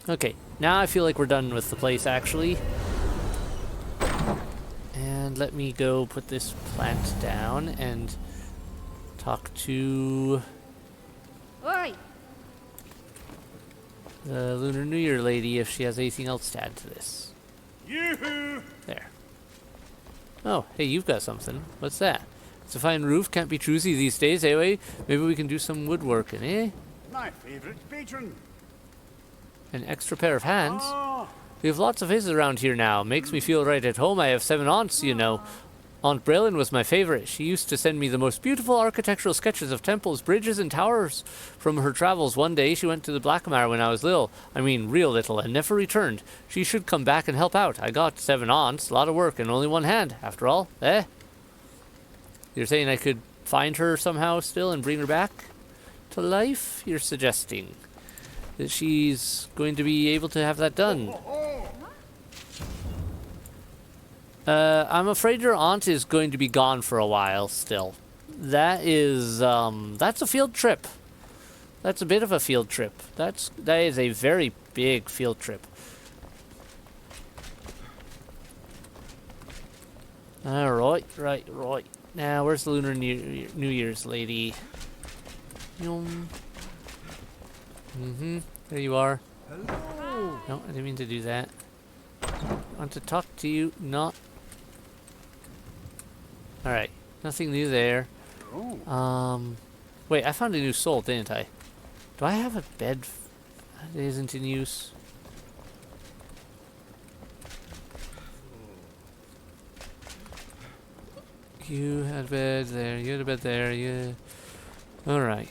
Okay, now I feel like we're done with the place, actually. And let me go put this plant down and talk to
Oi!
the Lunar New Year lady if she has anything else to add to this.
Yoo-hoo!
There. Oh, hey, you've got something. What's that? It's a fine roof, can't be choosy these days, anyway. Maybe we can do some woodworking, eh?
My favourite patron.
An extra pair of hands?
Ah,
We have lots of his around here now. Makes me feel right at home. I have 7 aunts, you know. Aunt Braylon was my favorite. She used to send me the most beautiful architectural sketches of temples, bridges, and towers from her travels. One day she went to the Blackmire when I was little. I mean, real little, and never returned. She should come back and help out. I got 7 aunts, a lot of work, and only 1 hand, after all. Eh? You're saying I could find her somehow still and bring her back to life? You're suggesting that she's going to be able to have that done. I'm afraid your aunt is going to be gone for a while still. That is, that's a field trip. That's a bit of a field trip. That is a very big field trip. Alright, right. Now, where's the Lunar New Year's lady? There you are.
hello.
No, I didn't mean to do that. I want to talk to you, not... Alright, nothing new there.
Oh,
Wait, I found a new soul, didn't I? Do I have a bed that isn't in use? You had a bed there, you had a bed there, yeah. Alright.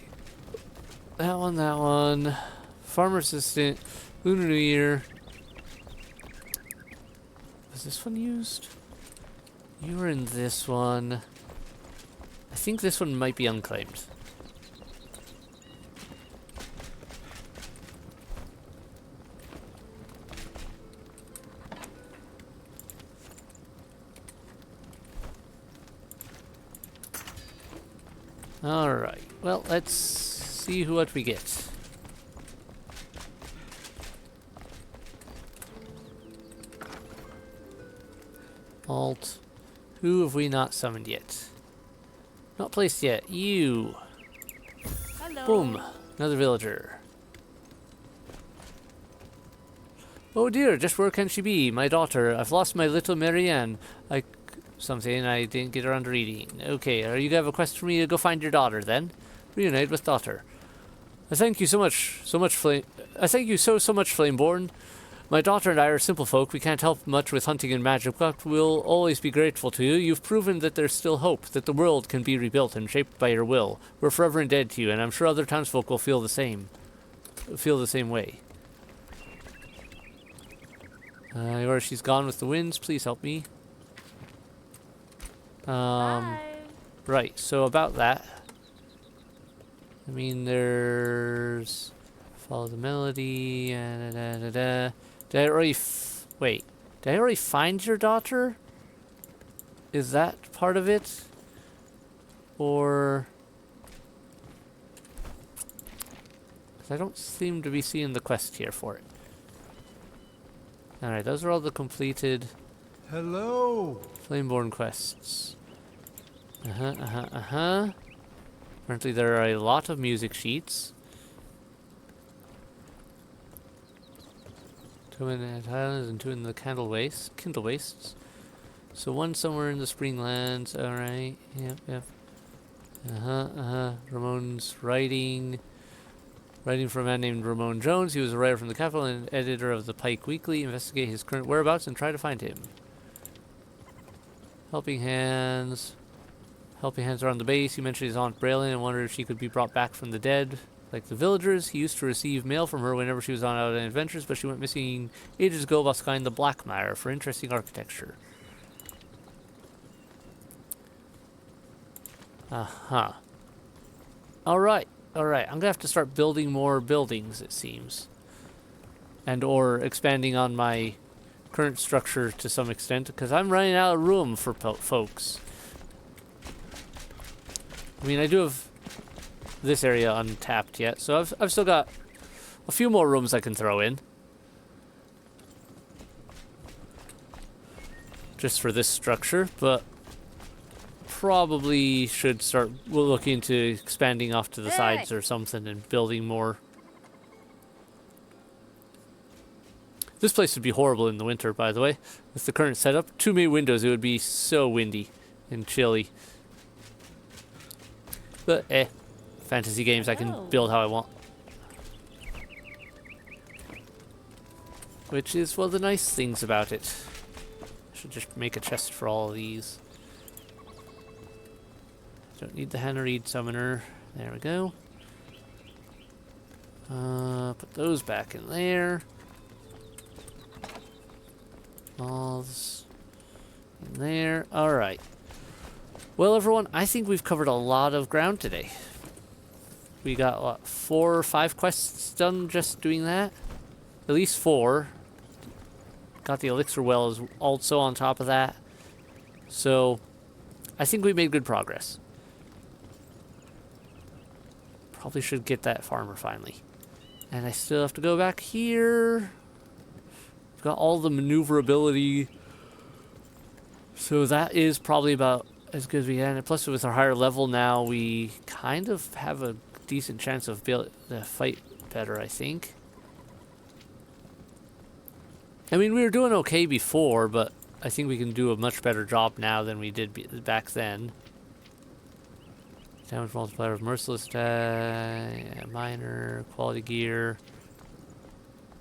That one. Farmer assistant, Lunar New Year. Was this one used? You were in this one. I think this one might be unclaimed. Alright, well, let's see what we get. Alt. Who have we not summoned yet? Not placed yet. You.
Hello.
Boom. Another villager. Oh dear, just where can she be? My daughter. I've lost my little Marianne. Something I didn't get around to reading. Okay, are you gonna have a quest for me to go find your daughter then? Reunite with daughter. I thank you so much, Flame. I thank you so much, Flameborn. My daughter and I are simple folk. We can't help much with hunting and magic, but we'll always be grateful to you. You've proven that there's still hope, that the world can be rebuilt and shaped by your will. We're forever indebted to you, and I'm sure other townsfolk will feel the same way. Where she's gone with the winds, please help me.
Bye.
Right, so about that. I mean, there's... Follow the melody, Did I already wait, did I already find your daughter? Is that part of it? Or... 'cause I don't seem to be seeing the quest here for it. Alright, those are all the completed
hello.
Flameborn quests. Apparently there are a lot of music sheets. Two in the Highlands and 2 in the Kindle Wastes. So 1 somewhere in the Springlands. Alright, yep. Ramon's writing for a man named Ramon Jones. He was a writer from the capital and editor of the Pike Weekly. Investigate his current whereabouts and try to find him. Helping hands are on the base. He mentioned his Aunt Braylon and wondered if she could be brought back from the dead. Like the villagers, he used to receive mail from her whenever she was on out on adventures, but she went missing ages ago behind the Blackmire for interesting architecture. Alright. I'm gonna have to start building more buildings, it seems. And or expanding on my current structure to some extent, because I'm running out of room for folks. I mean, I do have this area untapped yet, so I've still got a few more rooms I can throw in. just for this structure, but probably should start looking into expanding off to the sides or something and building more. This place would be horrible in the winter, by the way. With the current setup, too many windows, it would be so windy and chilly. But fantasy games, I can build how I want. Which is one of the nice things about it. I should just make a chest for all of these. Don't need the Hannah Reed summoner. There we go. Put those back in there. Moths in there. Alright. Well, everyone, I think we've covered a lot of ground today. We got, what, 4 or 5 quests done just doing that? At least 4. Got the elixir well as also on top of that. So, I think we made good progress. Probably should get that farmer finally. And I still have to go back here. We've got all the maneuverability. So that is probably about as good as we can. And plus with our higher level now, we kind of have a decent chance of being able to fight better, I think. I mean, we were doing okay before, but I think we can do a much better job now than we did back then. Damage multiplier of merciless attack, minor, quality gear.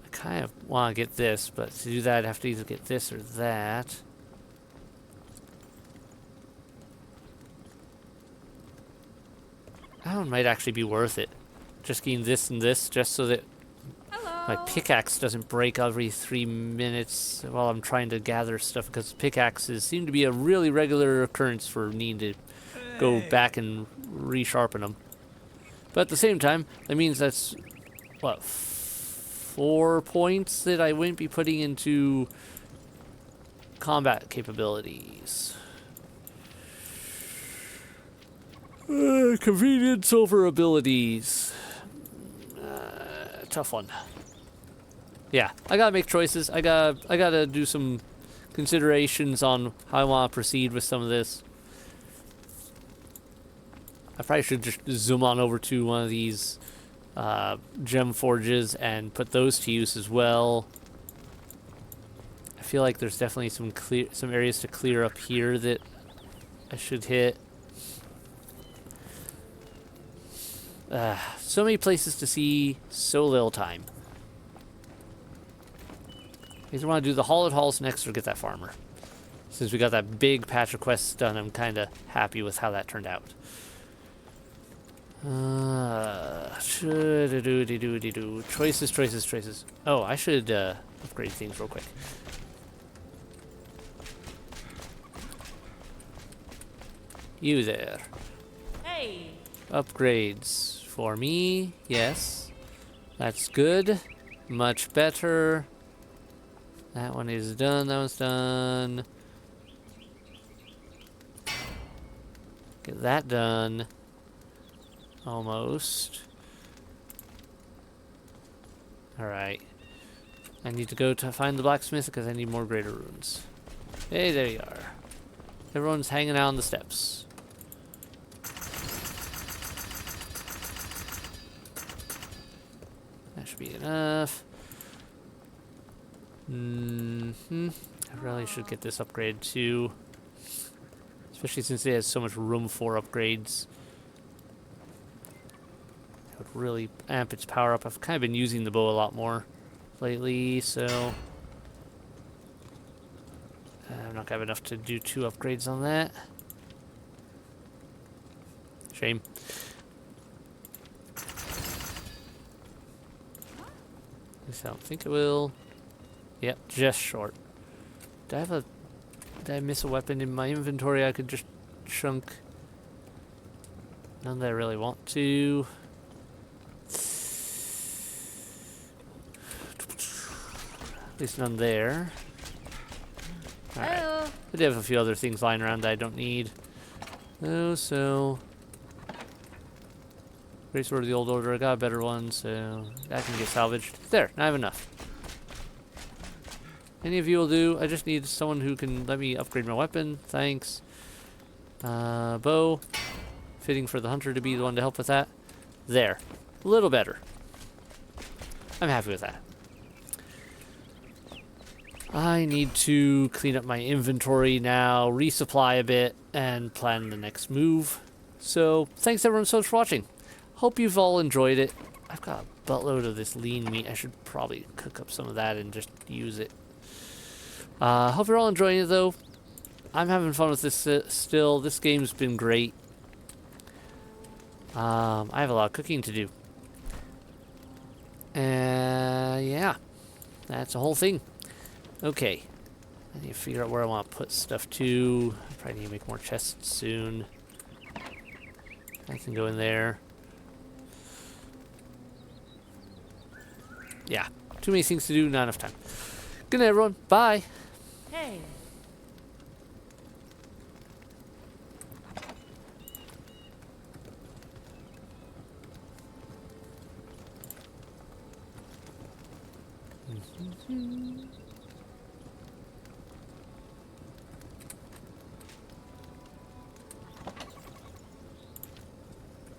I kind of want to get this, but to do that, I have to either get this or that. That one might actually be worth it. Just getting this and this, just so that my pickaxe doesn't break every 3 minutes while I'm trying to gather stuff, because pickaxes seem to be a really regular occurrence for needing to go back and resharpen them. But at the same time, that means that's, what, 4 points that I wouldn't be putting into combat capabilities. Convenience over abilities. Tough one. Yeah, I gotta make choices. I gotta do some considerations on how I want to proceed with some of this. I probably should just zoom on over to one of these gem forges and put those to use as well. I feel like there's definitely some areas to clear up here that I should hit. So many places to see, so little time. Either want to do the haul at halls next or get that farmer. Since we got that big patch of quests done, I'm kind of happy with how that turned out. Choices. Oh, I should upgrade things real quick. You there.
Hey.
Upgrades for me, yes. That's good. Much better. That one is done, that one's done. Get that done. Almost. Alright. I need to go to find the blacksmith because I need more greater runes. Hey, there you are. Everyone's hanging out on the steps. That should be enough. I really should get this upgrade too. Especially since it has so much room for upgrades. It would really amp its power up. I've kind of been using the bow a lot more lately, so I'm not gonna have enough to do 2 upgrades on that. Shame. At least I don't think it will. Yep, just short. Did I miss a weapon in my inventory I could just chunk? None that I really want to. At least none there. Alright. I do have a few other things lying around that I don't need. Oh, so Great Sword of the Old Order, I got a better one, so that can get salvaged. There, I have enough. Any of you will do. I just need someone who can let me upgrade my weapon. Thanks. Bow. Fitting for the hunter to be the one to help with that. There. A little better. I'm happy with that. I need to clean up my inventory now, resupply a bit, and plan the next move. So, thanks everyone so much for watching. Hope you've all enjoyed it. I've got a buttload of this lean meat. I should probably cook up some of that and just use it. Hope you're all enjoying it though. I'm having fun with this still. This game's been great. I have a lot of cooking to do. Yeah, that's the whole thing. Okay, I need to figure out where I want to put stuff to. I probably need to make more chests soon. I can go in there. Yeah, too many things to do, not enough time. Good night, everyone. Bye.
Hey.
Mm-hmm.